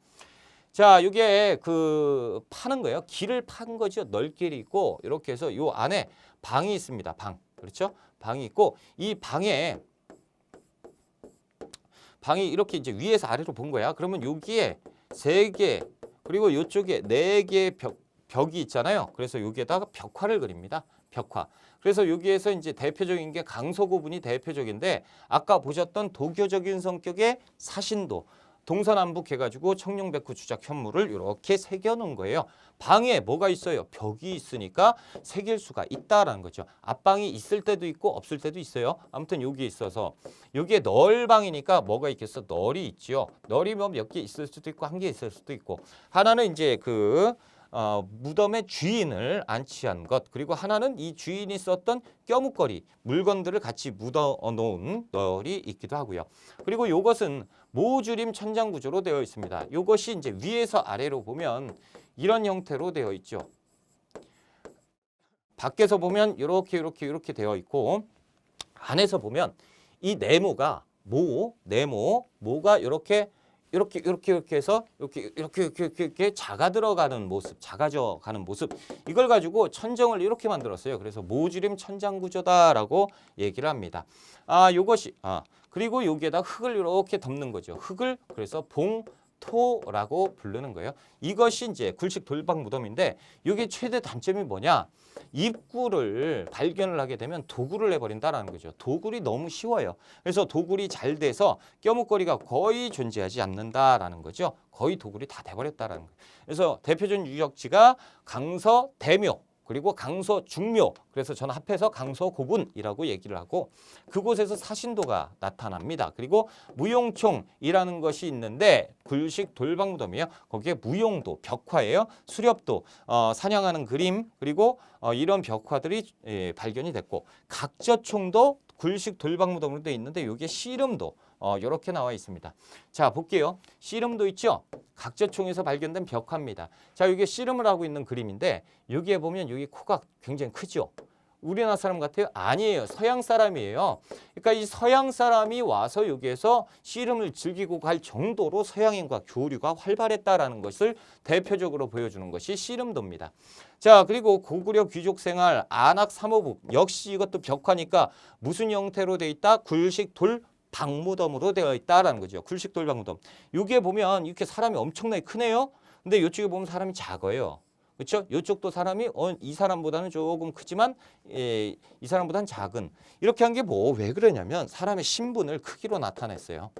자, 이게 그 파는 거예요. 길을 판 거죠. 넓길이 있고 이렇게 해서 요 안에 방이 있습니다. 방. 그렇죠? 방이 있고 이 방이 이렇게 이제 위에서 아래로 본 거야. 그러면 여기에 3개 그리고 이쪽에 4개의 벽이 있잖아요. 그래서 여기에다가 벽화를 그립니다. 벽화. 그래서 여기에서 이제 대표적인 게 강서구분이 대표적인데 아까 보셨던 도교적인 성격의 사신도 동서남북 해가지고 청룡백구 주작 현물을 이렇게 새겨놓은 거예요. 방에 뭐가 있어요? 벽이 있으니까 새길 수가 있다라는 거죠. 앞방이 있을 때도 있고 없을 때도 있어요. 아무튼 여기에 있어서 여기에 널방이니까 뭐가 있겠어? 널이 있지요. 널이 뭐 몇 개 있을 수도 있고 한 개 있을 수도 있고 하나는 이제 그 무덤의 주인을 안치한 것 그리고 하나는 이 주인이 썼던 껴묵거리 물건들을 같이 묻어 놓은 널이 있기도 하고요. 그리고 이것은 모주림 천장 구조로 되어 있습니다. 이것이 이제 위에서 아래로 보면 이런 형태로 되어 있죠. 밖에서 보면 이렇게 되어 있고 안에서 보면 이 네모가 모가 이렇게 해서 이렇게 작아져 가는 모습 이걸 가지고 천정을 이렇게 만들었어요. 그래서 모주림 천장 구조다라고 얘기를 합니다. 요것이 그리고 여기에다 흙을 이렇게 덮는 거죠. 흙을 그래서 봉토라고 부르는 거예요. 이것이 이제 굴식 돌방 무덤인데 이게 최대 단점이 뭐냐? 입구를 발견을 하게 되면 도굴을 해버린다라는 거죠. 도굴이 너무 쉬워요. 그래서 도굴이 잘 돼서 껴묵거리가 거의 존재하지 않는다라는 거죠. 거의 도굴이 다 돼버렸다라는 거예요. 그래서 대표적인 유적지가 강서 대묘 그리고 강서 중묘 그래서 저는 합해서 강서 고분이라고 얘기를 하고 그곳에서 사신도가 나타납니다. 그리고 무용총이라는 것이 있는데 굴식 돌방무덤이에요. 거기에 무용도 벽화예요. 수렵도 사냥하는 그림 그리고 이런 벽화들이 발견이 됐고 각저총도 굴식 돌방무덤으로 되어 있는데 여기에 씨름도 이렇게 나와 있습니다. 자 볼게요. 씨름도 있죠. 각저총에서 발견된 벽화입니다. 자 이게 씨름을 하고 있는 그림인데 여기에 보면 여기 코가 굉장히 크죠. 우리나라 사람 같아요? 아니에요. 서양 사람이에요. 그러니까 이 서양 사람이 와서 여기에서 씨름을 즐기고 갈 정도로 서양인과 교류가 활발했다라는 것을 대표적으로 보여주는 것이 씨름도입니다. 자 그리고 고구려 귀족 생활 안악 삼호북 역시 이것도 벽화니까 무슨 형태로 돼 있다? 굴식 돌 방무덤으로 되어 있다라는 거죠. 굴식 돌방무덤. 여기에 보면 이렇게 사람이 엄청나게 크네요. 근데 이쪽에 보면 사람이 작아요. 그렇죠? 이쪽도 사람이 이 사람보다는 조금 크지만 이 사람보다는 작은. 이렇게 한 게 왜 그러냐면 사람의 신분을 크기로 나타냈어요.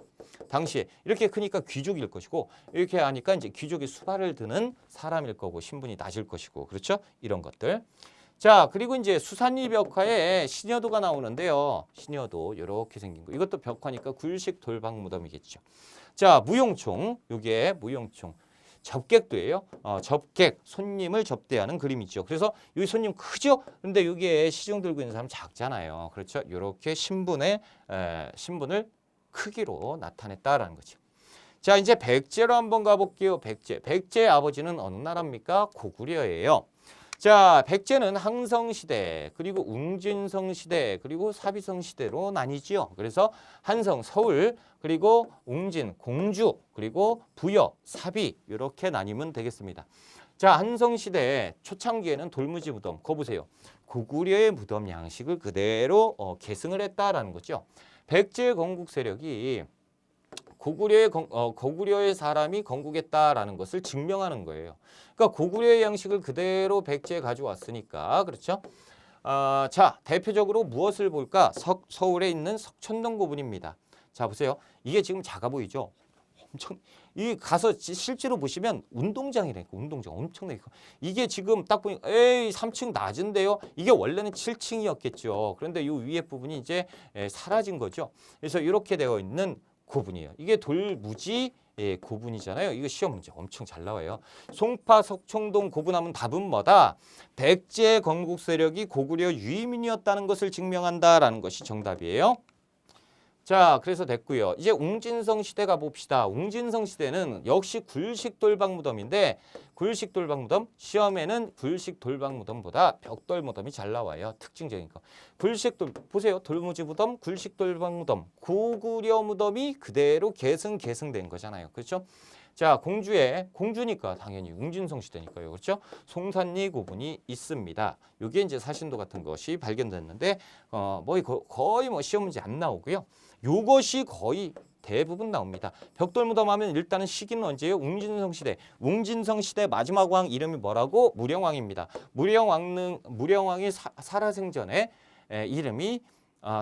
당시에 이렇게 크니까 귀족일 것이고 이렇게 하니까 이제 귀족의 수발을 드는 사람일 거고 신분이 낮을 것이고 그렇죠? 이런 것들. 자 그리고 이제 수산리 벽화에 신여도가 나오는데요. 신여도 이렇게 생긴 거. 이것도 벽화니까 굴식 돌방 무덤이겠죠. 자 무용총. 이게 무용총. 접객도예요. 접객, 손님을 접대하는 그림이죠. 그래서 여기 손님 크죠? 근데 여기에 시중 들고 있는 사람 작잖아요. 그렇죠? 이렇게 신분을 크기로 나타냈다라는 거죠. 자, 이제 백제로 한번 가볼게요. 백제 아버지는 어느 나라입니까? 고구려예요. 자, 백제는 항성시대, 그리고 웅진성시대, 그리고 사비성시대로 나뉘지요. 그래서 한성, 서울, 그리고 웅진, 공주, 그리고 부여, 사비 이렇게 나뉘면 되겠습니다. 자, 한성시대 초창기에는 돌무지 무덤, 그거 보세요. 고구려의 무덤 양식을 그대로 계승을 했다라는 거죠. 백제 건국 세력이 고구려의 사람이 건국했다라는 것을 증명하는 거예요. 그러니까 고구려의 양식을 그대로 백제에 가져왔으니까 그렇죠. 자, 대표적으로 무엇을 볼까? 서울에 있는 석천동 고분입니다. 자, 보세요. 이게 지금 작아 보이죠? 엄청 이 가서 실제로 보시면 운동장이라니까. 운동장 엄청나게 커. 이게 지금 딱 보니 에이 3층 낮은데요. 이게 원래는 7층이었겠죠. 그런데 이 위에 부분이 이제 사라진 거죠. 그래서 이렇게 되어 있는 고분이에요. 이게 돌무지 고분이잖아요. 이거 시험 문제 엄청 잘 나와요. 송파 석촌동 고분하면 답은 뭐다? 백제 건국 세력이 고구려 유의민이었다는 것을 증명한다라는 것이 정답이에요. 자, 그래서 됐고요. 이제 웅진성 시대 가봅시다. 웅진성 시대는 역시 굴식 돌박 무덤인데 굴식 돌박 무덤 시험에는 굴식 돌박 무덤보다 벽돌 무덤이 잘 나와요. 특징적인 거. 굴식 돌 보세요. 돌무지 무덤, 굴식 돌박 무덤, 고구려 무덤이 그대로 계승된 거잖아요. 그렇죠? 자, 공주니까 당연히 웅진성 시대니까요. 그렇죠? 송산리 고분이 있습니다. 이게 이제 사신도 같은 것이 발견됐는데 거의 뭐 시험 문제 안 나오고요. 요것이 거의 대부분 나옵니다. 벽돌무덤 하면 일단은 시기는 언제예요? 웅진성 시대. 웅진성 시대 마지막 왕 이름이 뭐라고? 무령왕입니다. 무령왕이 살아생전에 이름이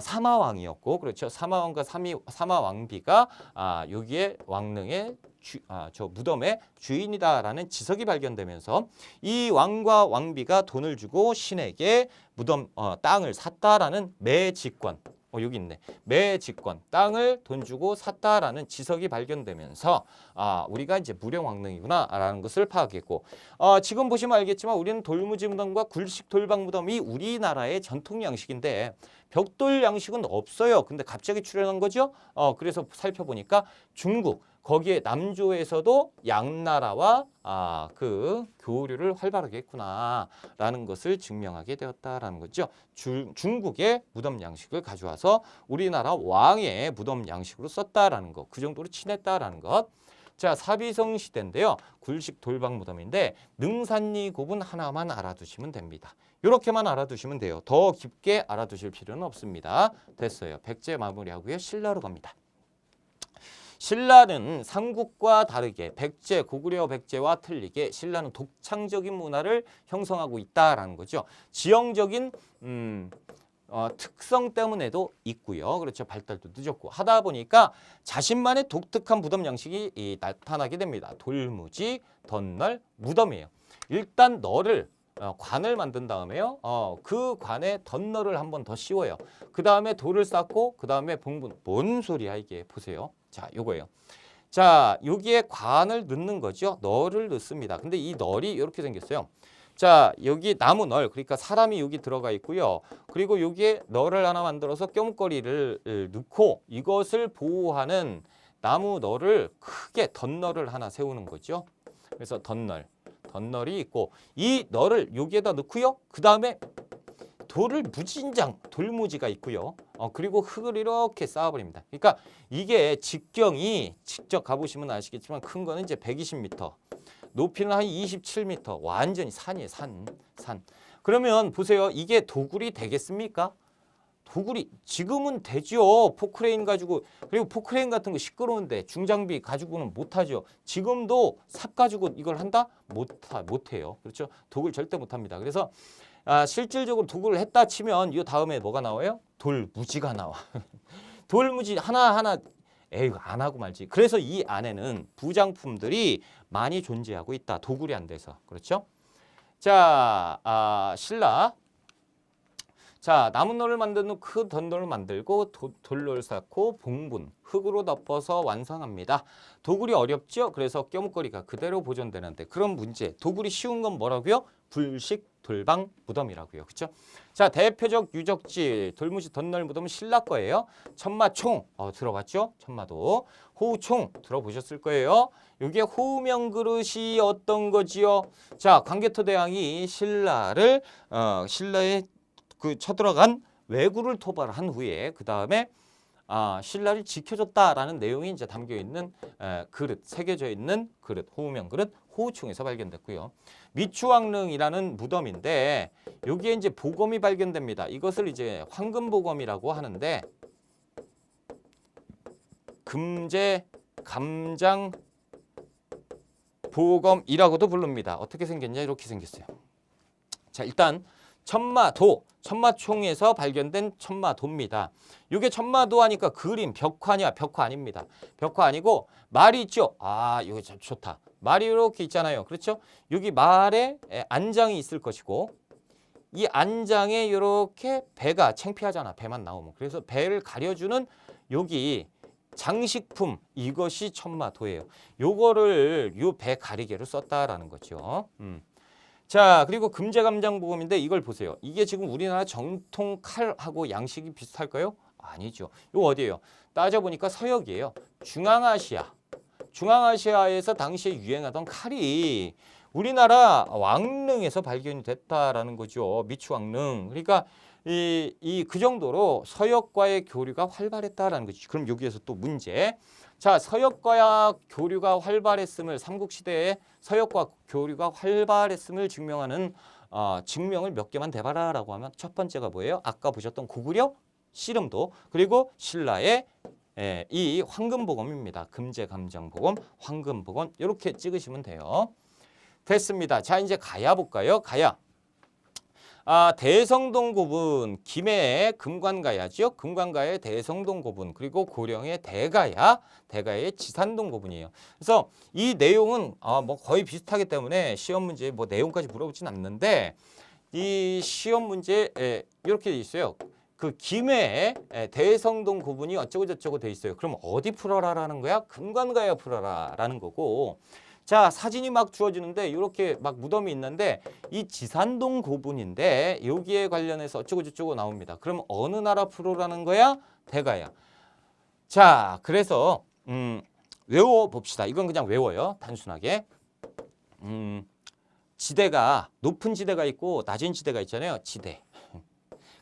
사마왕이었고, 그렇죠. 사마왕과 사마왕비가 여기에 왕릉의 저 무덤의 주인이다라는 지석이 발견되면서 이 왕과 왕비가 돈을 주고 신에게 무덤 땅을 샀다라는 매직권. 여기 있네. 매직권, 땅을 돈 주고 샀다라는 지석이 발견되면서 우리가 이제 무령왕릉이구나라는 것을 파악했고, 지금 보시면 알겠지만 우리는 돌무지 무덤과 굴식 돌박 무덤이 우리나라의 전통 양식인데 벽돌 양식은 없어요. 근데 갑자기 출현한 거죠. 그래서 살펴보니까 중국 거기에 남조에서도 양나라와 그 교류를 활발하게 했구나라는 것을 증명하게 되었다라는 거죠. 중국의 무덤 양식을 가져와서 우리나라 왕의 무덤 양식으로 썼다라는 것, 그 정도로 친했다라는 것. 자, 사비성 시대인데요. 굴식 돌박 무덤인데 능산리 고분 하나만 알아두시면 됩니다. 이렇게만 알아두시면 돼요. 더 깊게 알아두실 필요는 없습니다. 됐어요. 백제 마무리하고요. 신라로 갑니다. 신라는 삼국과 다르게 고구려 백제와 틀리게 신라는 독창적인 문화를 형성하고 있다라는 거죠. 지형적인 특성 때문에도 있고요. 그렇죠. 발달도 늦었고 하다 보니까 자신만의 독특한 무덤 양식이 나타나게 됩니다. 돌무지, 덧널, 무덤이에요. 일단 관을 만든 다음에요. 그 관에 덧널을 한 번 더 씌워요. 그 다음에 돌을 쌓고 그 다음에 봉분. 뭔 소리야 이게. 보세요. 자, 요거예요. 자, 여기에 관을 넣는 거죠. 널을 넣습니다. 근데 이 널이 이렇게 생겼어요. 자, 여기 나무 널, 그러니까 사람이 여기 들어가 있고요. 그리고 여기에 널을 하나 만들어서 뼘거리를 넣고 이것을 보호하는 나무 널을 크게 덧널을 하나 세우는 거죠. 그래서 덧널이 있고 이 널을 여기에다 넣고요. 그 다음에 돌무지가 있고요. 그리고 흙을 이렇게 쌓아버립니다. 그러니까 이게 직경이 직접 가보시면 아시겠지만 큰 거는 이제 120m, 높이는 한 27m, 완전히 산이에요. 산. 그러면 보세요. 이게 도굴이 되겠습니까? 도굴이 지금은 되죠. 포크레인 가지고. 그리고 포크레인 같은 거 시끄러운데 중장비 가지고는 못하죠. 지금도 삽 가지고 이걸 한다? 못해요. 그렇죠? 도굴 절대 못합니다. 그래서 실질적으로 도굴을 했다 치면 이 다음에 뭐가 나와요? 돌무지가 나와. 돌무지 하나하나 에이 안 하고 말지. 그래서 이 안에는 부장품들이 많이 존재하고 있다. 도굴이 안 돼서. 그렇죠? 자, 신라. 자, 나무널을 만든 후 큰 덧널을 만들고 돌을 쌓고 봉분, 흙으로 덮어서 완성합니다. 도굴이 어렵죠? 그래서 뼘거리가 그대로 보존되는데 그런 문제. 도굴이 쉬운 건 뭐라고요? 굴식 돌박 무덤이라고요. 그렇죠? 자, 대표적 유적지 돌무지 덧널 무덤은 신라 거예요. 천마총 들어봤죠? 천마도. 호우총 들어보셨을 거예요. 이게 호우명 그릇이 어떤 거지요? 자, 광개토대왕이 신라의 쳐들어간 왜구를 토벌한 후에 그 다음에 신라를 지켜줬다라는 내용이 이제 담겨 있는 그릇, 새겨져 있는 그릇, 호우명 그릇, 호우총에서 발견됐고요. 미추왕릉이라는 무덤인데 여기에 이제 보검이 발견됩니다. 이것을 이제 황금보검이라고 하는데 금제 감장 보검이라고도 부릅니다. 어떻게 생겼냐? 이렇게 생겼어요. 자, 일단 천마도, 천마총에서 발견된 천마도입니다. 이게 천마도 하니까 그림, 벽화냐? 벽화 아닙니다. 벽화 아니고 말이 있죠? 아, 이거 참 좋다. 말이 이렇게 있잖아요. 그렇죠? 여기 말에 안장이 있을 것이고 이 안장에 이렇게 배가 창피하잖아. 배만 나오면. 그래서 배를 가려주는 여기 장식품, 이것이 천마도예요. 요거를 요 배 가리개로 썼다라는 거죠. 자, 그리고 금제감장보검인데 이걸 보세요. 이게 지금 우리나라 정통 칼하고 양식이 비슷할까요? 아니죠. 이거 어디예요? 따져보니까 서역이에요. 중앙아시아. 중앙아시아에서 당시에 유행하던 칼이 우리나라 왕릉에서 발견이 됐다라는 거죠. 미추왕릉. 그러니까 그 정도로 서역과의 교류가 활발했다라는 거죠. 그럼 여기에서 또 문제. 자, 서역과 교류가 활발했음을 삼국시대에 서역과 교류가 활발했음을 증명하는 증명을 몇 개만 대봐라라고 하면 첫 번째가 뭐예요? 아까 보셨던 고구려 씨름도 그리고 신라의 이 황금보검입니다. 금제감장보검, 황금보검 이렇게 찍으시면 돼요. 됐습니다. 자, 이제 가야 볼까요? 가야. 대성동 고분, 김해의 금관가야죠. 금관가의 대성동 고분, 그리고 고령의 대가야, 대가의 지산동 고분이에요. 그래서 이 내용은 뭐 거의 비슷하기 때문에 시험 문제 뭐 내용까지 물어보진 않는데 이 시험 문제 이렇게 돼 있어요. 그 김해의 대성동 고분이 어쩌고 저쩌고 돼 있어요. 그럼 어디 풀어라라는 거야? 금관가야 풀어라라는 거고. 자, 사진이 막 주어지는데 이렇게 막 무덤이 있는데 이 지산동 고분인데 여기에 관련해서 어쩌고 저쩌고 나옵니다. 그럼 어느 나라 프로라는 거야? 대가야. 자, 그래서 외워봅시다. 이건 그냥 외워요. 단순하게. 지대가 높은 지대가 있고 낮은 지대가 있잖아요. 지대.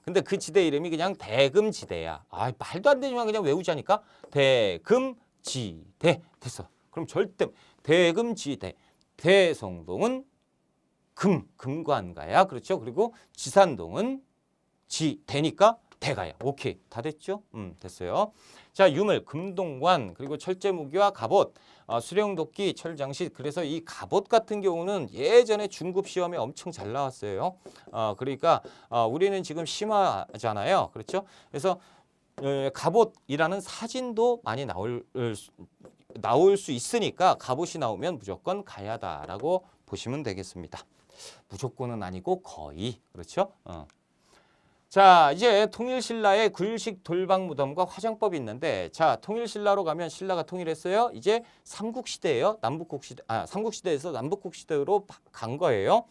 근데 그 지대 이름이 그냥 대금지대야. 말도 안 되지만 그냥 외우자니까. 대금지대. 됐어. 그럼 절대 대금지대. 대성동은 금관가야. 그렇죠? 그리고 지산동은 지대니까 대가야. 오케이. 다 됐죠? 됐어요. 자, 유물, 금동관, 그리고 철제무기와 갑옷, 수령도끼, 철장식. 그래서 이 갑옷 같은 경우는 예전에 중급 시험에 엄청 잘 나왔어요. 그러니까 우리는 지금 심화잖아요. 그렇죠? 그래서 갑옷이라는 사진도 많이 나올 수 있으니까 갑옷이 나오면 무조건 가야다라고 보시면 되겠습니다. 무조건은 아니고 거의. 그렇죠? 자, 이제 통일신라의 굴식 돌방무덤과 화장법이 있는데, 자, 통일신라로 가면 신라가 통일했어요. 이제 삼국시대예요. 삼국시대에서 남북국시대로 간 거예요.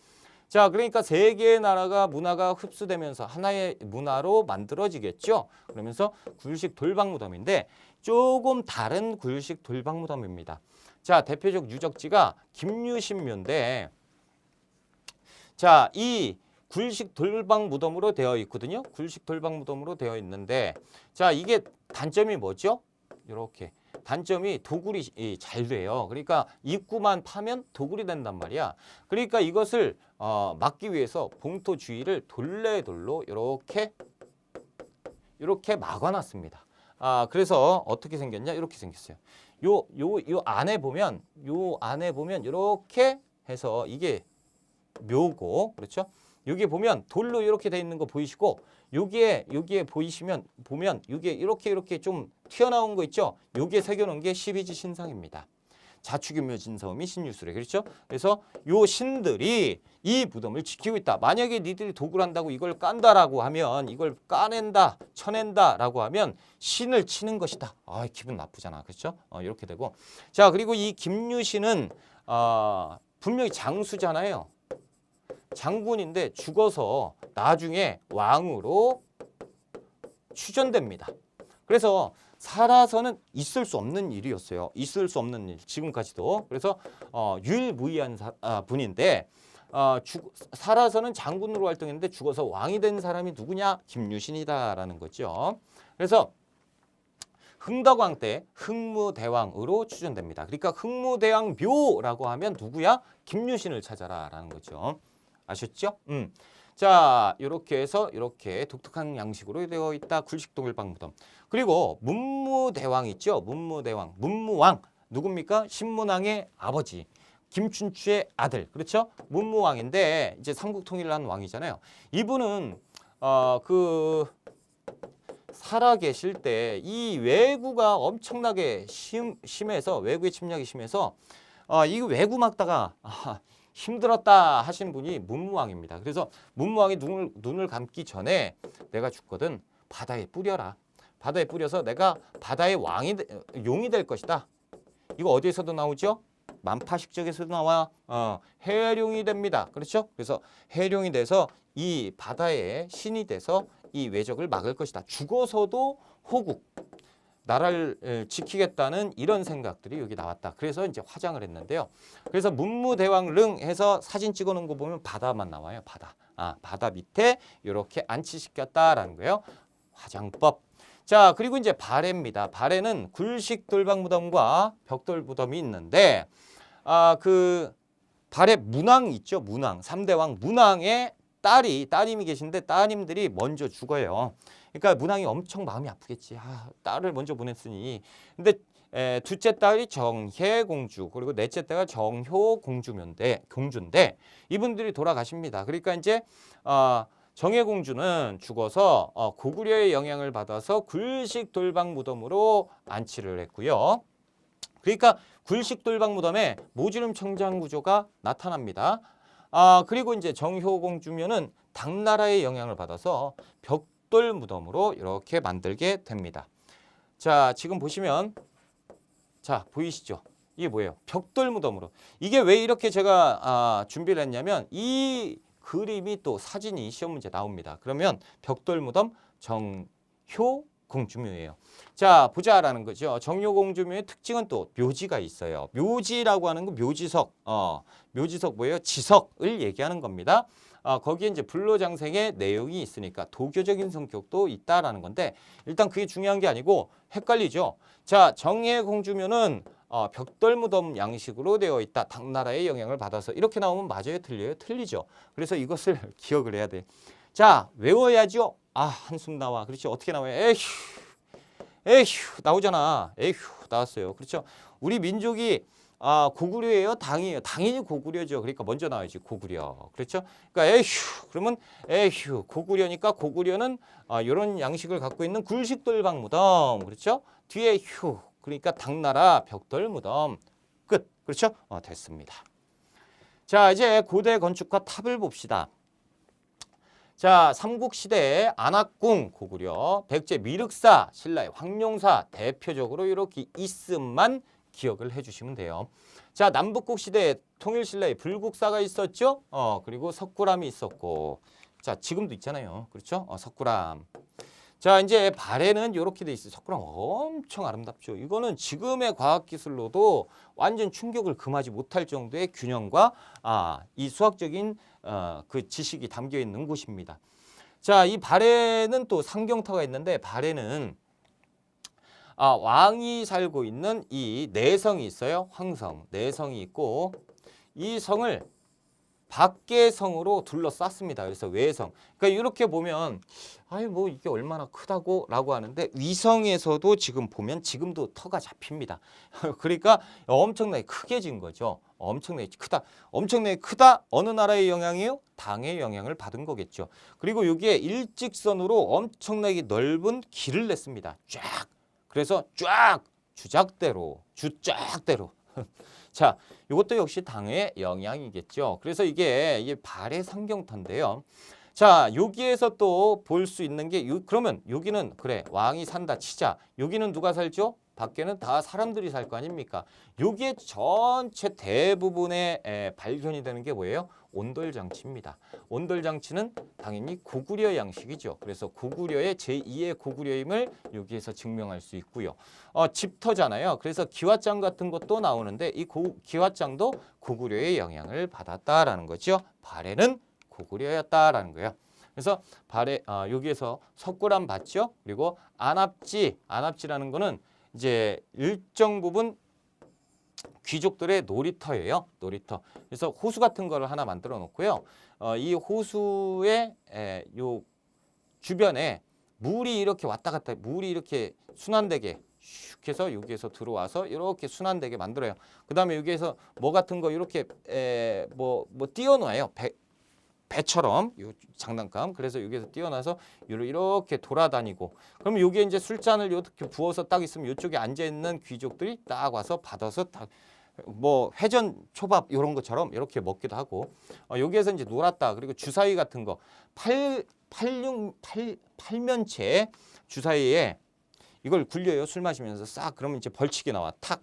자, 그러니까 세 개의 나라가 문화가 흡수되면서 하나의 문화로 만들어지겠죠. 그러면서 굴식 돌방무덤인데 조금 다른 굴식 돌방무덤입니다. 자, 대표적 유적지가 김유신묘인데, 자, 이 굴식 돌방무덤으로 되어 있거든요. 굴식 돌방무덤으로 되어 있는데, 자, 이게 단점이 뭐죠? 이렇게 단점이 도굴이 잘 돼요. 그러니까 입구만 파면 도굴이 된단 말이야. 그러니까 이것을 막기 위해서 봉토 주위를 돌레돌로 이렇게 막아놨습니다. 그래서 어떻게 생겼냐? 이렇게 생겼어요. 요 안에 보면 이렇게 해서 이게 묘고, 그렇죠? 여기 보면 돌로 이렇게 돼 있는 거 보이시고, 여기에 보면 이게 이렇게 좀 튀어나온 거 있죠? 여기에 새겨놓은 게 12지 신상입니다. 자축인묘 진서음이 신유술에, 그렇죠? 그래서 요 신들이 이 무덤을 지키고 있다. 만약에 니들이 도굴한다고 이걸 깐다라고 하면, 이걸 까낸다, 쳐낸다라고 하면 신을 치는 것이다. 기분 나쁘잖아, 그렇죠? 이렇게 되고, 자, 그리고 이 김유신은 분명히 장수잖아요. 장군인데 죽어서 나중에 왕으로 추전됩니다. 그래서 살아서는 있을 수 없는 일이었어요. 있을 수 없는 일, 지금까지도. 그래서 유일무이한 분인데 살아서는 장군으로 활동했는데 죽어서 왕이 된 사람이 누구냐? 김유신이다라는 거죠. 그래서 흥덕왕 때 흥무대왕으로 추전됩니다. 그러니까 흥무대왕묘라고 하면 누구야? 김유신을 찾아라라는 거죠. 아셨죠? 자, 이렇게 해서 이렇게 독특한 양식으로 되어 있다. 굴식 돌방무덤. 그리고 문무대왕 있죠? 문무대왕, 문무왕. 누굽니까? 신문왕의 아버지. 김춘추의 아들. 그렇죠? 문무왕인데 이제 삼국통일을 한 왕이잖아요. 이분은 그 살아 계실 때 이 왜구가 엄청나게 심해서 왜구의 침략이 심해서 이 왜구 막다가 힘들었다 하시는 분이 문무왕입니다. 그래서 문무왕이 눈을 감기 전에 내가 죽거든 바다에 뿌려라. 바다에 뿌려서 내가 바다의 용이 될 것이다. 이거 어디에서도 나오죠? 만파식적에서도 나와 해룡이 됩니다. 그렇죠? 그래서 해룡이 돼서 이 바다의 신이 돼서 이 왜적을 막을 것이다. 죽어서도 호국 나라를 지키겠다는 이런 생각들이 여기 나왔다. 그래서 이제 화장을 했는데요. 그래서 문무대왕릉 해서 사진 찍어놓은 거 보면 바다만 나와요. 바다. 바다 밑에 이렇게 안치시켰다라는 거예요. 화장법. 자, 그리고 이제 발해입니다. 발해는 굴식 돌방무덤과 벽돌무덤이 있는데 그 발해 문왕 있죠. 문왕. 3대왕 문왕의 따님이 계신데 따님들이 먼저 죽어요. 그러니까 문왕이 엄청 마음이 아프겠지. 딸을 먼저 보냈으니. 근데 둘째 딸이 정혜공주 그리고 넷째 딸가 정효공주인데 이분들이 돌아가십니다. 그러니까 이제 정혜공주는 죽어서 고구려의 영향을 받아서 굴식 돌방무덤으로 안치를 했고요. 그러니까 굴식 돌방무덤에 모지름 청장 구조가 나타납니다. 그리고 이제 정효공주면은 당나라의 영향을 받아서 벽돌 무덤으로 이렇게 만들게 됩니다. 자, 지금 보시면 자, 보이시죠? 이게 뭐예요? 벽돌 무덤으로. 이게 왜 이렇게 제가 준비를 했냐면 이 그림이 또 사진이 시험 문제 나옵니다. 그러면 벽돌 무덤 정효공주묘예요. 자, 보자라는 거죠. 정효공주묘의 특징은 또 묘지가 있어요. 묘지라고 하는 건 묘지석. 묘지석 뭐예요? 지석을 얘기하는 겁니다. 거기에 이제 불로장생의 내용이 있으니까 도교적인 성격도 있다라는 건데 일단 그게 중요한 게 아니고 헷갈리죠. 자, 정혜공주묘는 벽돌무덤 양식으로 되어 있다. 당나라의 영향을 받아서 이렇게 나오면 맞아요? 틀려요? 틀리죠. 그래서 이것을 기억을 해야 돼. 자, 외워야죠. 한숨 나와. 그렇죠? 어떻게 나와요? 에휴 나오잖아. 에휴 나왔어요. 그렇죠? 우리 민족이 고구려예요? 당이에요? 당연히 고구려죠. 그러니까 먼저 나와야지 고구려. 그렇죠? 그러니까 에휴 그러면 에휴 고구려니까 고구려는 이런 양식을 갖고 있는 굴식돌방무덤. 그렇죠? 뒤에 휴 그러니까 당나라 벽돌무덤 끝. 그렇죠? 됐습니다. 자, 이제 고대 건축과 탑을 봅시다. 자, 삼국시대의 안학궁 고구려, 백제 미륵사, 신라의 황룡사 대표적으로 이렇게 있음만 기억을 해주시면 돼요. 자, 남북국 시대에 통일신라의 불국사가 있었죠. 그리고 석굴암이 있었고, 자, 지금도 있잖아요. 그렇죠? 석굴암. 자, 이제 발해는 이렇게 돼 있어요. 석굴암 엄청 아름답죠. 이거는 지금의 과학기술로도 완전 충격을 금하지 못할 정도의 균형과 이 수학적인 그 지식이 담겨 있는 곳입니다. 자, 이 발해는 또 상경터가 있는데 발해는 왕이 살고 있는 이 내성이 있어요. 황성, 내성이 있고 이 성을 밖의 성으로 둘러쌌습니다. 그래서 외성. 그러니까 이렇게 보면 뭐 이게 얼마나 크다고 라고 하는데 위성에서도 지금 보면 지금도 터가 잡힙니다. 그러니까 엄청나게 크게 진 거죠. 엄청나게 크다. 엄청나게 크다. 어느 나라의 영향이요? 당의 영향을 받은 거겠죠. 그리고 여기에 일직선으로 엄청나게 넓은 길을 냈습니다. 쫙. 그래서 쫙 주작대로. 자, 이것도 역시 당의 영향이겠죠. 그래서 이게 발해 상경터인데요. 자, 여기에서 또 볼 수 있는 게 그러면 여기는 그래 왕이 산다 치자. 여기는 누가 살죠? 밖에는 다 사람들이 살 거 아닙니까? 여기에 전체 대부분의 발견이 되는 게 뭐예요? 온돌장치입니다. 온돌장치는 당연히 고구려 양식이죠. 그래서 고구려의 제2의 고구려임을 여기에서 증명할 수 있고요. 집터잖아요. 그래서 기왓장 같은 것도 나오는데 이 기왓장도 고구려의 영향을 받았다라는 거죠. 발해는 고구려였다라는 거예요. 그래서 발해 여기에서 석굴암 봤죠? 그리고 안압지라는 거는 이제 일정 부분 귀족들의 놀이터예요. 놀이터. 그래서 호수 같은 거를 하나 만들어 놓고요. 이 호수의 요 주변에 물이 이렇게 왔다 갔다 물이 이렇게 순환되게 슉 해서 여기에서 들어와서 이렇게 순환되게 만들어요. 그다음에 여기에서 뭐 같은 거 이렇게 뭐 띄워놔요. 배처럼 요 장난감. 그래서 여기에서 띄워놔서 이렇게 돌아다니고, 그럼 여기에 이제 술잔을 이렇게 부어서 딱 있으면 이쪽에 앉아 있는 귀족들이 딱 와서 받아서 딱 뭐 회전 초밥 이런 것처럼 이렇게 먹기도 하고, 여기에서 이제 놀았다. 그리고 주사위 같은 거 팔면체 주사위에 이걸 굴려요. 술 마시면서 싹. 그러면 이제 벌칙이 나와. 탁.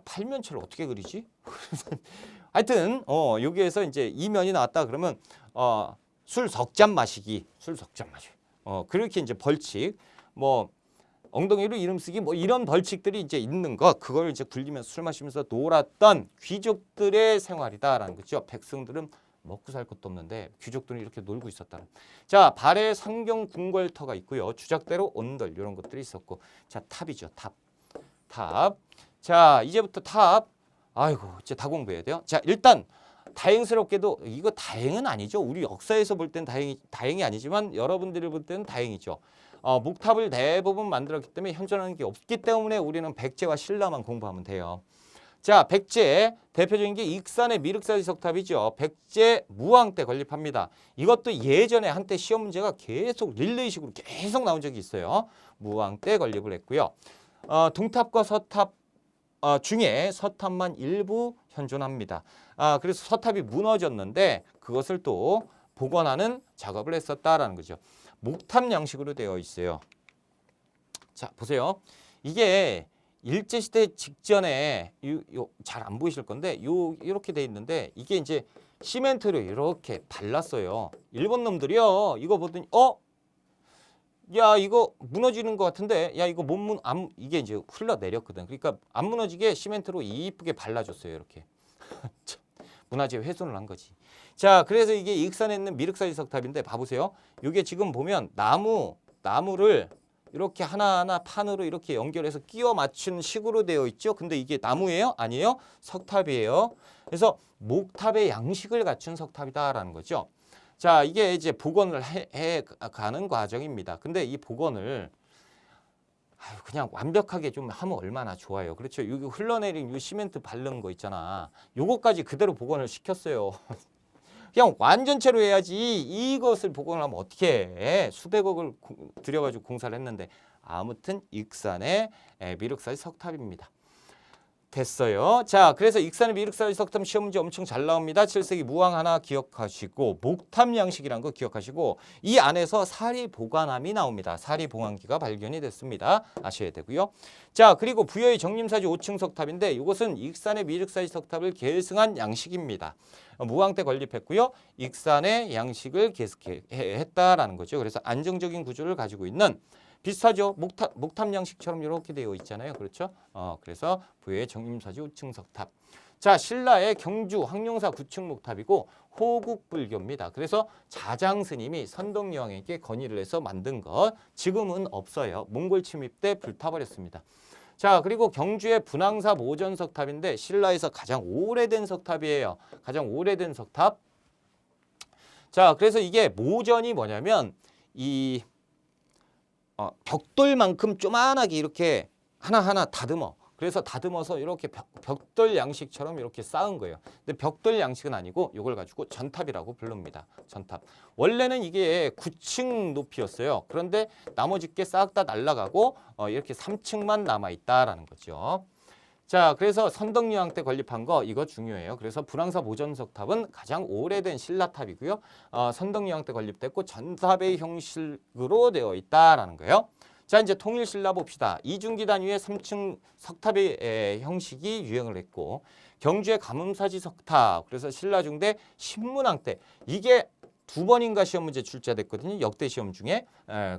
팔면체를 어떻게 그리지? 하여튼 여기에서 이제 이면이 나왔다 그러면 술 석 잔 마시기. 술 석 잔 마시기. 그렇게 이제 벌칙. 뭐 엉덩이로 이름 쓰기 뭐 이런 벌칙들이 이제 있는 거, 그걸 이제 굴리면서 술 마시면서 놀았던 귀족들의 생활이다라는 거죠. 백성들은 먹고 살 것도 없는데 귀족들은 이렇게 놀고 있었다는. 자, 발에 상경 궁궐터가 있고요. 주작대로 온돌 이런 것들이 있었고. 자, 탑이죠. 탑. 자, 이제부터 탑. 아이고, 이제 다 공부해야 돼요. 자, 일단 다행스럽게도 이거 다행은 아니죠. 우리 역사에서 볼 땐 다행이 아니지만 여러분들이 볼 때는 다행이죠. 목탑을 대부분 만들었기 때문에 현존하는 게 없기 때문에 우리는 백제와 신라만 공부하면 돼요. 자, 백제 대표적인 게 익산의 미륵사지 석탑이죠. 백제 무왕 때 건립합니다. 이것도 예전에 한때 시험 문제가 계속 릴레이식으로 계속 나온 적이 있어요. 무왕 때 건립을 했고요. 동탑과 서탑 중에 서탑만 일부 현존합니다. 그래서 서탑이 무너졌는데 그것을 또 복원하는 작업을 했었다라는 거죠. 목탑 양식으로 되어 있어요. 자, 보세요. 이게 일제시대 직전에 잘 안 보이실 건데 이렇게 돼 있는데 이게 이제 시멘트로 이렇게 발랐어요. 일본 놈들이요. 이거 보더니 야, 이거 무너지는 것 같은데, 야, 이거 이게 이제 흘러내렸거든. 그러니까 안 무너지게 시멘트로 이쁘게 발라줬어요. 이렇게. 문화재 훼손을 한 거지. 자, 그래서 이게 익산에 있는 미륵사지 석탑인데 봐보세요. 이게 지금 보면 나무를 이렇게 하나하나 판으로 이렇게 연결해서 끼워 맞춘 식으로 되어 있죠. 근데 이게 나무예요? 아니에요? 석탑이에요. 그래서 목탑의 양식을 갖춘 석탑이다라는 거죠. 자, 이게 이제 복원을 해 가는 과정입니다. 근데 이 복원을 그냥 완벽하게 좀 하면 얼마나 좋아요. 그렇죠. 여기 흘러내린 이 시멘트 바른 거 있잖아. 요거까지 그대로 복원을 시켰어요. 그냥 완전체로 해야지. 이것을 복원을 하면 어떻게 해? 수백억을 들여가지고 공사를 했는데. 아무튼 익산의 미륵사지 석탑입니다. 됐어요. 자, 그래서 익산의 미륵사지 석탑 시험 문제 엄청 잘 나옵니다. 7세기 무왕 하나 기억하시고 목탑 양식이라는 거 기억하시고 이 안에서 사리 보관함이 나옵니다. 사리 보관기가 발견이 됐습니다. 아셔야 되고요. 자, 그리고 부여의 정림사지 5층 석탑인데 이것은 익산의 미륵사지 석탑을 계승한 양식입니다. 무왕 때 건립했고요. 익산의 양식을 계승했다라는 거죠. 그래서 안정적인 구조를 가지고 있는 비슷하죠. 목탑 양식처럼 이렇게 되어 있잖아요. 그렇죠? 그래서 부여의 정림사지 5층 석탑. 자, 신라의 경주 황룡사 9층 목탑이고 호국불교입니다. 그래서 자장 스님이 선덕여왕에게 건의를 해서 만든 것. 지금은 없어요. 몽골 침입 때 불타버렸습니다. 자, 그리고 경주의 분황사 모전 석탑인데 신라에서 가장 오래된 석탑이에요. 가장 오래된 석탑. 자, 그래서 이게 모전이 뭐냐면 이 벽돌만큼 조만하게 이렇게 하나하나 다듬어. 그래서 다듬어서 이렇게 벽돌 양식처럼 이렇게 쌓은 거예요. 근데 벽돌 양식은 아니고 이걸 가지고 전탑이라고 부릅니다. 전탑. 원래는 이게 9층 높이였어요. 그런데 나머지 게 싹 다 날아가고 이렇게 3층만 남아있다라는 거죠. 자, 그래서 선덕여왕 때 건립한 거 이거 중요해요. 그래서 분황사 모전석탑은 가장 오래된 신라탑이고요. 선덕여왕 때 건립됐고 전탑의 형식으로 되어 있다라는 거예요. 자, 이제 통일신라 봅시다. 이중기 단위의 3층 석탑의 형식이 유행을 했고 경주의 가뭄사지 석탑, 그래서 신라중대 신문왕 때 이게 2번인가 시험 문제 출제됐거든요. 역대 시험 중에.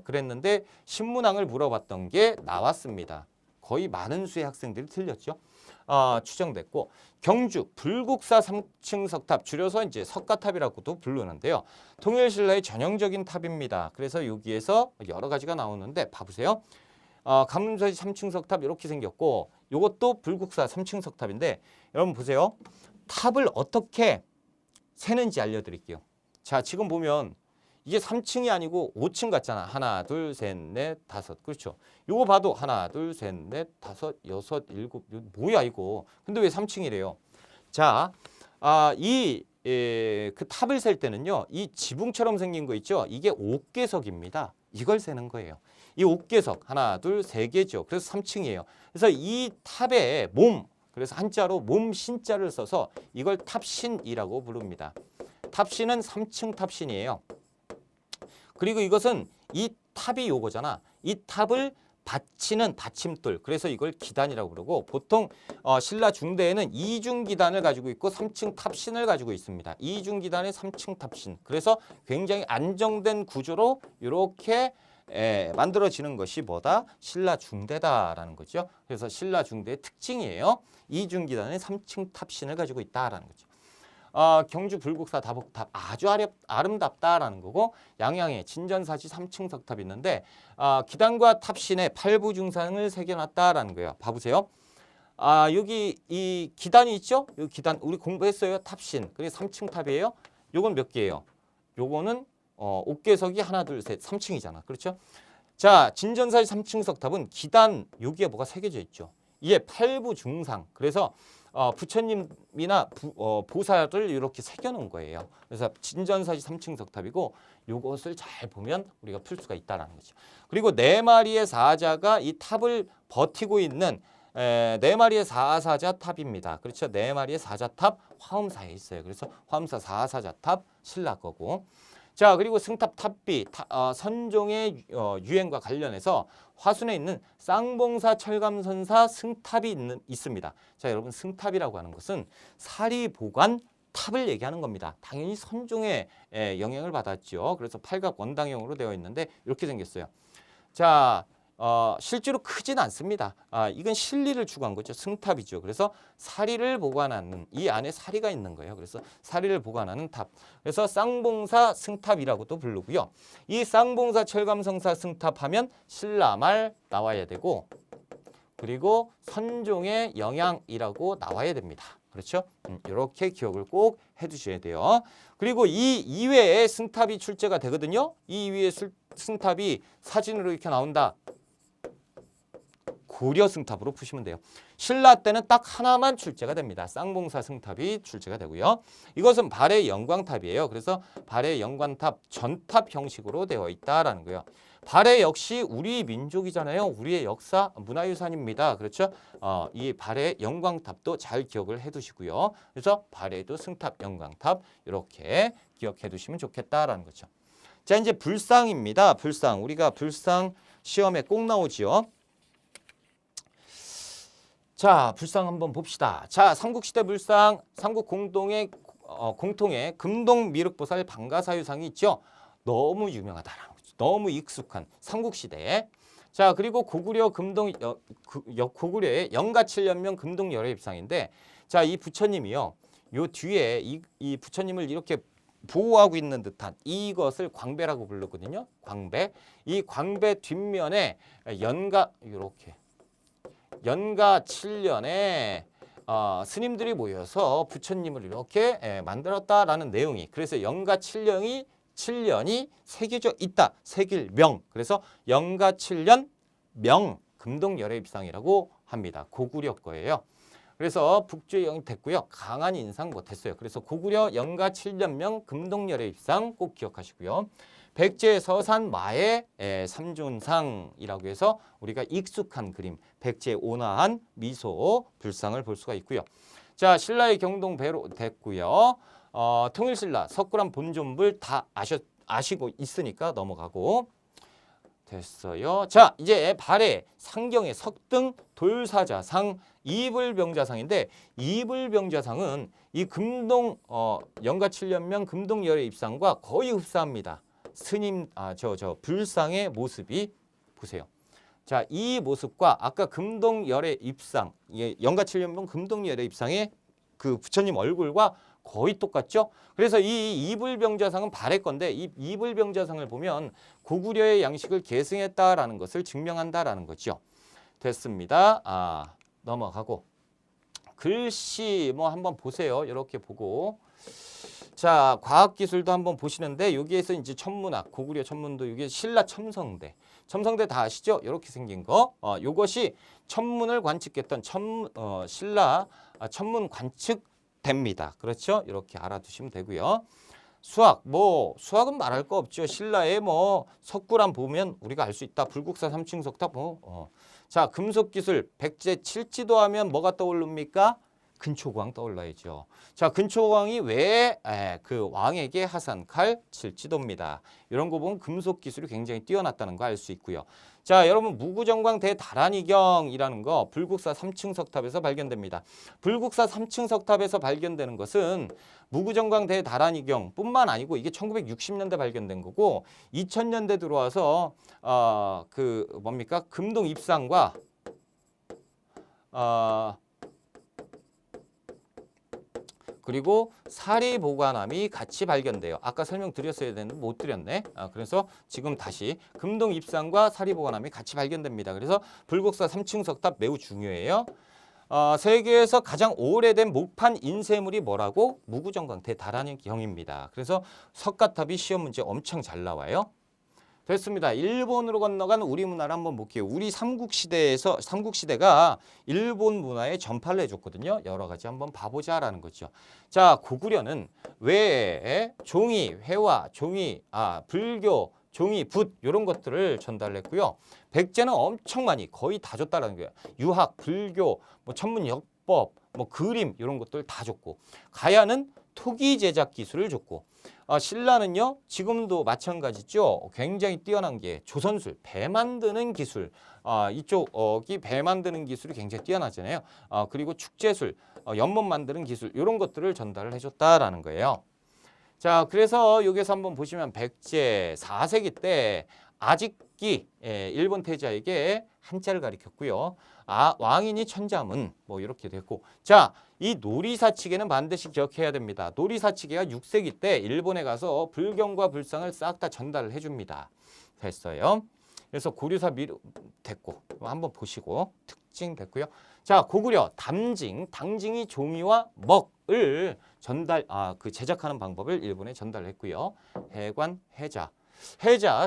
그랬는데 신문왕을 물어봤던 게 나왔습니다. 거의 많은 수의 학생들이 틀렸죠. 추정됐고 경주 불국사 3층 석탑, 줄여서 이제 석가탑이라고도 부르는데요. 통일신라의 전형적인 탑입니다. 그래서 여기에서 여러 가지가 나오는데 봐보세요. 가문사지 3층 석탑 이렇게 생겼고 이것도 불국사 3층 석탑인데 여러분 보세요. 탑을 어떻게 세는지 알려드릴게요. 자, 지금 보면 이게 3층이 아니고 5층 같잖아. 하나, 둘, 셋, 넷, 다섯. 그렇죠. 요거 봐도 하나, 둘, 셋, 넷, 다섯, 여섯, 일곱. 뭐야 이거. 근데 왜 3층이래요? 자, 그 탑을 셀 때는요. 이 지붕처럼 생긴 거 있죠. 이게 옥계석입니다. 이걸 세는 거예요. 이 옥계석 하나, 둘, 세 개죠. 그래서 3층이에요. 그래서 이 탑의 몸, 그래서 한자로 몸 신자를 써서 이걸 탑신이라고 부릅니다. 탑신은 3층 탑신이에요. 그리고 이것은 이 탑이 요거잖아. 이 탑을 받치는 받침돌. 그래서 이걸 기단이라고 그러고 보통 신라 중대에는 이중 기단을 가지고 있고 3층 탑신을 가지고 있습니다. 이중 기단의 3층 탑신. 그래서 굉장히 안정된 구조로 이렇게 만들어지는 것이 뭐다? 신라 중대다라는 거죠. 그래서 신라 중대의 특징이에요. 이중 기단의 3층 탑신을 가지고 있다라는 거죠. 경주 불국사 다복탑 아주 아름답다라는 거고 양양에 진전사지 3층 석탑이 있는데 기단과 탑신에 팔부중상을 새겨놨다라는 거예요. 봐보세요. 여기 이 기단이 있죠? 이 기단 우리 공부했어요. 탑신. 그게 3층 탑이에요. 요건 몇 개예요? 요거는 옥계석이 하나 둘 셋 3층이잖아. 그렇죠? 자, 진전사지 3층 석탑은 기단 여기에 뭐가 새겨져 있죠. 이게 팔부중상. 그래서 부처님이나 보살을 이렇게 새겨놓은 거예요. 그래서 진전사지 3층 석탑이고 이것을 잘 보면 우리가 풀 수가 있다는 거죠. 그리고 네 마리의 사자가 이 탑을 버티고 있는 네 마리의 사사자 탑입니다. 그렇죠. 네 마리의 사자탑 화엄사에 있어요. 그래서 화엄사 사사자탑 신라 거고. 자, 그리고 승탑 탑비 선종의 유행과 관련해서 화순에 있는 쌍봉사 철감선사 승탑이 있습니다. 자, 여러분 승탑이라고 하는 것은 사리보관 탑을 얘기하는 겁니다. 당연히 선종의 영향을 받았죠. 그래서 팔각 원당형으로 되어 있는데 이렇게 생겼어요. 자, 실제로 크진 않습니다. 이건 실리를 추구한 거죠. 승탑이죠. 그래서 사리를 보관하는 이 안에 사리가 있는 거예요. 그래서 사리를 보관하는 탑. 그래서 쌍봉사 승탑이라고도 부르고요. 이 쌍봉사 철감성사 승탑하면 신라말 나와야 되고 그리고 선종의 영향이라고 나와야 됩니다. 그렇죠? 이렇게 기억을 꼭 해두셔야 돼요. 그리고 이 이외에 승탑이 출제가 되거든요. 이 이외에 승탑이 사진으로 이렇게 나온다. 고려 승탑으로 푸시면 돼요. 신라 때는 딱 하나만 출제가 됩니다. 쌍봉사 승탑이 출제가 되고요. 이것은 발해 영광탑이에요. 그래서 발해 영광탑 전탑 형식으로 되어 있다라는 거예요. 발해 역시 우리 민족이잖아요. 우리의 역사 문화유산입니다. 그렇죠? 이 발해 영광탑도 잘 기억을 해두시고요. 그래서 발해도 승탑, 영광탑 이렇게 기억해 두시면 좋겠다라는 거죠. 자, 이제 불상입니다. 불상. 우리가 불상 시험에 꼭 나오지요. 자, 불상 한번 봅시다. 자, 삼국시대 불상, 삼국 공통의 금동 미륵보살 방가사유상이 있죠. 너무 유명하다라는 거죠. 너무 익숙한 삼국시대에. 자, 그리고 고구려의 영가칠년명 금동열애입상인데, 자, 이 부처님이요. 요 뒤에 이 부처님을 이렇게 보호하고 있는 듯한 이것을 광배라고 부르거든요. 광배. 이 광배 뒷면에 연가 7년에 스님들이 모여서 부처님을 이렇게 만들었다라는 내용이 그래서 연가 7년이 새겨져 있다. 새길명. 그래서 연가 7년 명 금동열애입상이라고 합니다. 고구려 거예요. 그래서 북주의 영이 됐고요. 강한 인상 못했어요. 그래서 고구려 연가 7년명 금동열애입상 꼭 기억하시고요. 백제 서산 마의 삼존상이라고 해서 우리가 익숙한 그림, 백제 온화한 미소 불상을 볼 수가 있고요. 자, 신라의 경동배로 됐고요. 통일신라 석굴암 본존불 다 아시고 있으니까 넘어가고 됐어요. 자, 이제 발해 상경의 석등 돌사자상 이불병자상인데 이불병자상은 이 금동 연가 7년명 금동열애입상과 거의 흡사합니다. 스님 불상의 모습이 보세요. 자, 이 모습과 아까 금동열애입상 연가 7년명 금동열애입상의 그 부처님 얼굴과 거의 똑같죠. 그래서 이 이불병자상은 발해 건데 이 이불병자상을 보면 고구려의 양식을 계승했다라는 것을 증명한다라는 거죠. 됐습니다. 넘어가고 글씨 뭐 한번 보세요. 이렇게 보고 자, 과학기술도 한번 보시는데 여기에서 이제 천문학, 고구려 천문도 이게 신라 첨성대. 첨성대 다 아시죠? 이렇게 생긴 거. 요것이 천문을 관측했던 신라 천문 관측대입니다. 그렇죠? 이렇게 알아두시면 되고요. 수학은 말할 거 없죠. 신라의 뭐 석굴암 보면 우리가 알 수 있다. 불국사 삼층석탑 자, 금속기술 백제 칠지도 하면 뭐가 떠오릅니까? 근초광 떠올라야죠. 자, 근초광이 왜 그 왕에게 하산 칼 칠지도입니다. 이런 거 보면 금속 기술이 굉장히 뛰어났다는 거 알 수 있고요. 자, 여러분 무구정광 대다란이경이라는 거 불국사 3층 석탑에서 발견됩니다. 불국사 3층 석탑에서 발견되는 것은 무구정광 대다란이경뿐만 아니고 이게 1960년대 발견된 거고 2000년대 들어와서 그 뭡니까? 금동 입상과 그리고 사리 보관함이 같이 발견돼요. 아까 설명드렸어야 되는데 못 드렸네. 그래서 지금 다시 금동 입상과 사리 보관함이 같이 발견됩니다. 그래서 불국사 3층 석탑 매우 중요해요. 세계에서 가장 오래된 목판 인쇄물이 뭐라고? 무구정광 대다란이경입니다. 그래서 석가탑이 시험 문제 엄청 잘 나와요. 됐습니다. 일본으로 건너간 우리 문화를 한번 볼게요. 우리 삼국시대가 일본 문화에 전파를 해줬거든요. 여러 가지 한번 봐보자라는 거죠. 자, 고구려는 왜 종이, 회화, 종이, 불교, 종이, 붓 이런 것들을 전달했고요. 백제는 엄청 많이 거의 다 줬다라는 거예요. 유학, 불교, 뭐 천문역법, 뭐 그림 이런 것들 다 줬고 가야는 토기 제작 기술을 줬고 신라는요 지금도 마찬가지죠. 굉장히 뛰어난 게 조선술, 배 만드는 기술 이쪽이 배 만드는 기술이 굉장히 뛰어나잖아요. 그리고 축제술, 연못 만드는 기술 이런 것들을 전달을 해줬다라는 거예요. 자, 그래서 여기서 한번 보시면 백제 4세기 때 아직기 일본 태자에게 한자를 가리켰고요. 왕인이 천자문 뭐 이렇게 됐고 자, 이 노리사치계는 반드시 기억해야 됩니다. 노리사치계가 6세기 때 일본에 가서 불경과 불상을 싹 다 전달을 해줍니다. 됐어요. 그래서 고려사 미륵 됐고 한번 보시고 특징 됐고요. 자, 고구려 당징이 종이와 먹을 그 제작하는 방법을 일본에 전달했고요. 해관 해자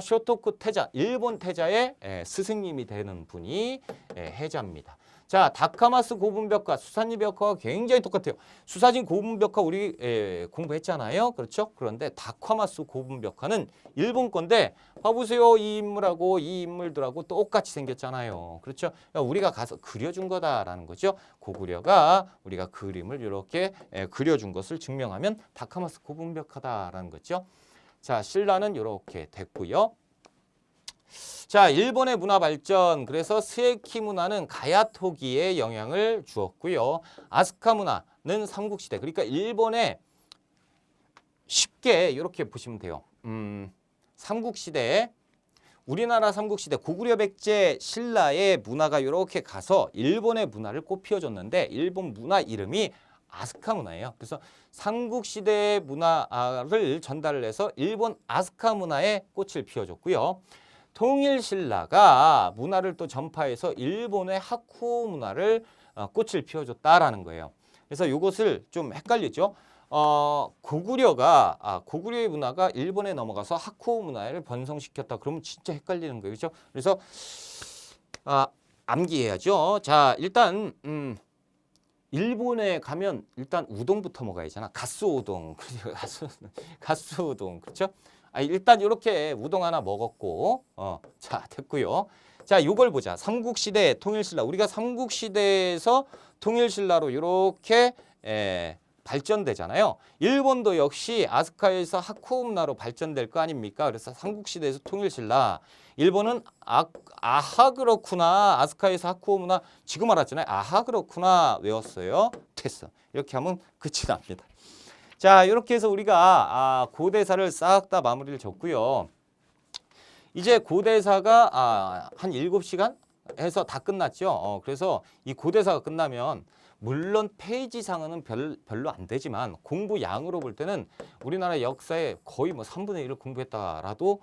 쇼토쿠 태자 일본 태자의 스승님이 되는 분이 해자입니다. 자, 다카마스 고분벽화, 수사진 벽화가 굉장히 똑같아요. 수사진 고분벽화 우리 공부했잖아요. 그렇죠? 그런데 다카마스 고분벽화는 일본 건데 봐보세요. 이 인물하고 이 인물들하고 똑같이 생겼잖아요. 그렇죠? 그러니까 우리가 가서 그려준 거다라는 거죠. 고구려가 우리가 그림을 이렇게 그려준 것을 증명하면 다카마스 고분벽화다라는 거죠. 자, 신라는 이렇게 됐고요. 자, 일본의 문화 발전, 그래서 스에키 문화는 가야토기에 영향을 주었고요. 아스카 문화는 삼국시대, 그러니까 일본에 쉽게 이렇게 보시면 돼요. 삼국시대, 우리나라 삼국시대 고구려 백제 신라의 문화가 이렇게 가서 일본의 문화를 꽃피워줬는데 일본 문화 이름이 아스카 문화예요. 그래서 삼국시대의 문화를 전달을 해서 일본 아스카 문화에 꽃을 피워줬고요. 통일신라가 문화를 또 전파해서 일본의 하쿠오 문화를 꽃을 피워줬다라는 거예요. 그래서 이것을 좀 헷갈리죠. 고구려의 문화가 일본에 넘어가서 하쿠오 문화를 번성시켰다. 그러면 진짜 헷갈리는 거예요. 그렇죠? 그래서 암기해야죠. 자, 일단 일본에 가면 일단 우동부터 먹어야잖아. 가스우동. 가스우동. 그렇죠? 일단 이렇게 우동 하나 먹었고 자, 됐고요. 자, 요걸 보자. 삼국시대 통일신라. 우리가 삼국시대에서 통일신라로 이렇게 발전되잖아요. 일본도 역시 아스카에서 하쿠오 문화로 발전될 거 아닙니까? 그래서 삼국시대에서 통일신라. 일본은 아하 그렇구나. 아스카에서 하쿠오 문화 지금 알았잖아요. 아하 그렇구나 외웠어요. 됐어. 이렇게 하면 끝이 납니다. 자, 이렇게 해서 우리가 고대사를 싹 다 마무리를 졌고요. 이제 고대사가 한 7시간 해서 다 끝났죠. 그래서 이 고대사가 끝나면 물론 페이지상은 별로 안 되지만 공부 양으로 볼 때는 우리나라 역사에 거의 뭐 3분의 1을 공부했다라도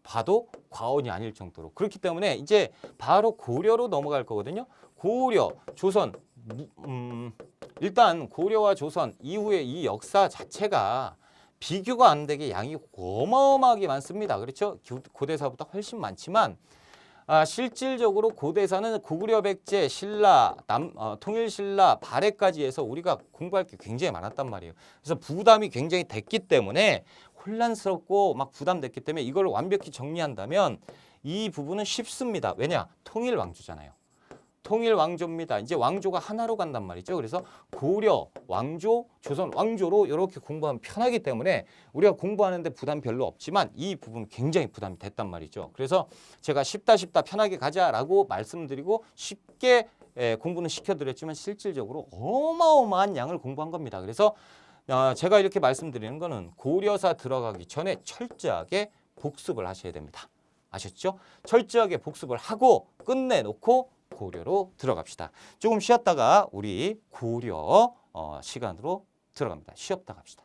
봐도 과언이 아닐 정도로. 그렇기 때문에 이제 바로 고려로 넘어갈 거거든요. 고려, 조선, 일단 고려와 조선 이후에 이 역사 자체가 비교가 안 되게 양이 어마어마하게 많습니다. 그렇죠? 고대사보다 훨씬 많지만 실질적으로 고대사는 고구려 백제, 신라, 통일신라, 발해까지 해서 우리가 공부할 게 굉장히 많았단 말이에요. 그래서 부담이 굉장히 됐기 때문에 혼란스럽고 막 부담됐기 때문에 이걸 완벽히 정리한다면 이 부분은 쉽습니다. 왜냐? 통일 왕조잖아요. 통일 왕조입니다. 이제 왕조가 하나로 간단 말이죠. 그래서 고려 왕조, 조선 왕조로 이렇게 공부하면 편하기 때문에 우리가 공부하는데 부담 별로 없지만 이 부분 굉장히 부담이 됐단 말이죠. 그래서 제가 쉽다 편하게 가자라고 말씀드리고 쉽게 공부는 시켜드렸지만 실질적으로 어마어마한 양을 공부한 겁니다. 그래서 제가 이렇게 말씀드리는 거는 고려사 들어가기 전에 철저하게 복습을 하셔야 됩니다. 아셨죠? 철저하게 복습을 하고 끝내놓고 고려로 들어갑시다. 조금 쉬었다가 우리 고려 시간으로 들어갑니다. 쉬었다 갑시다.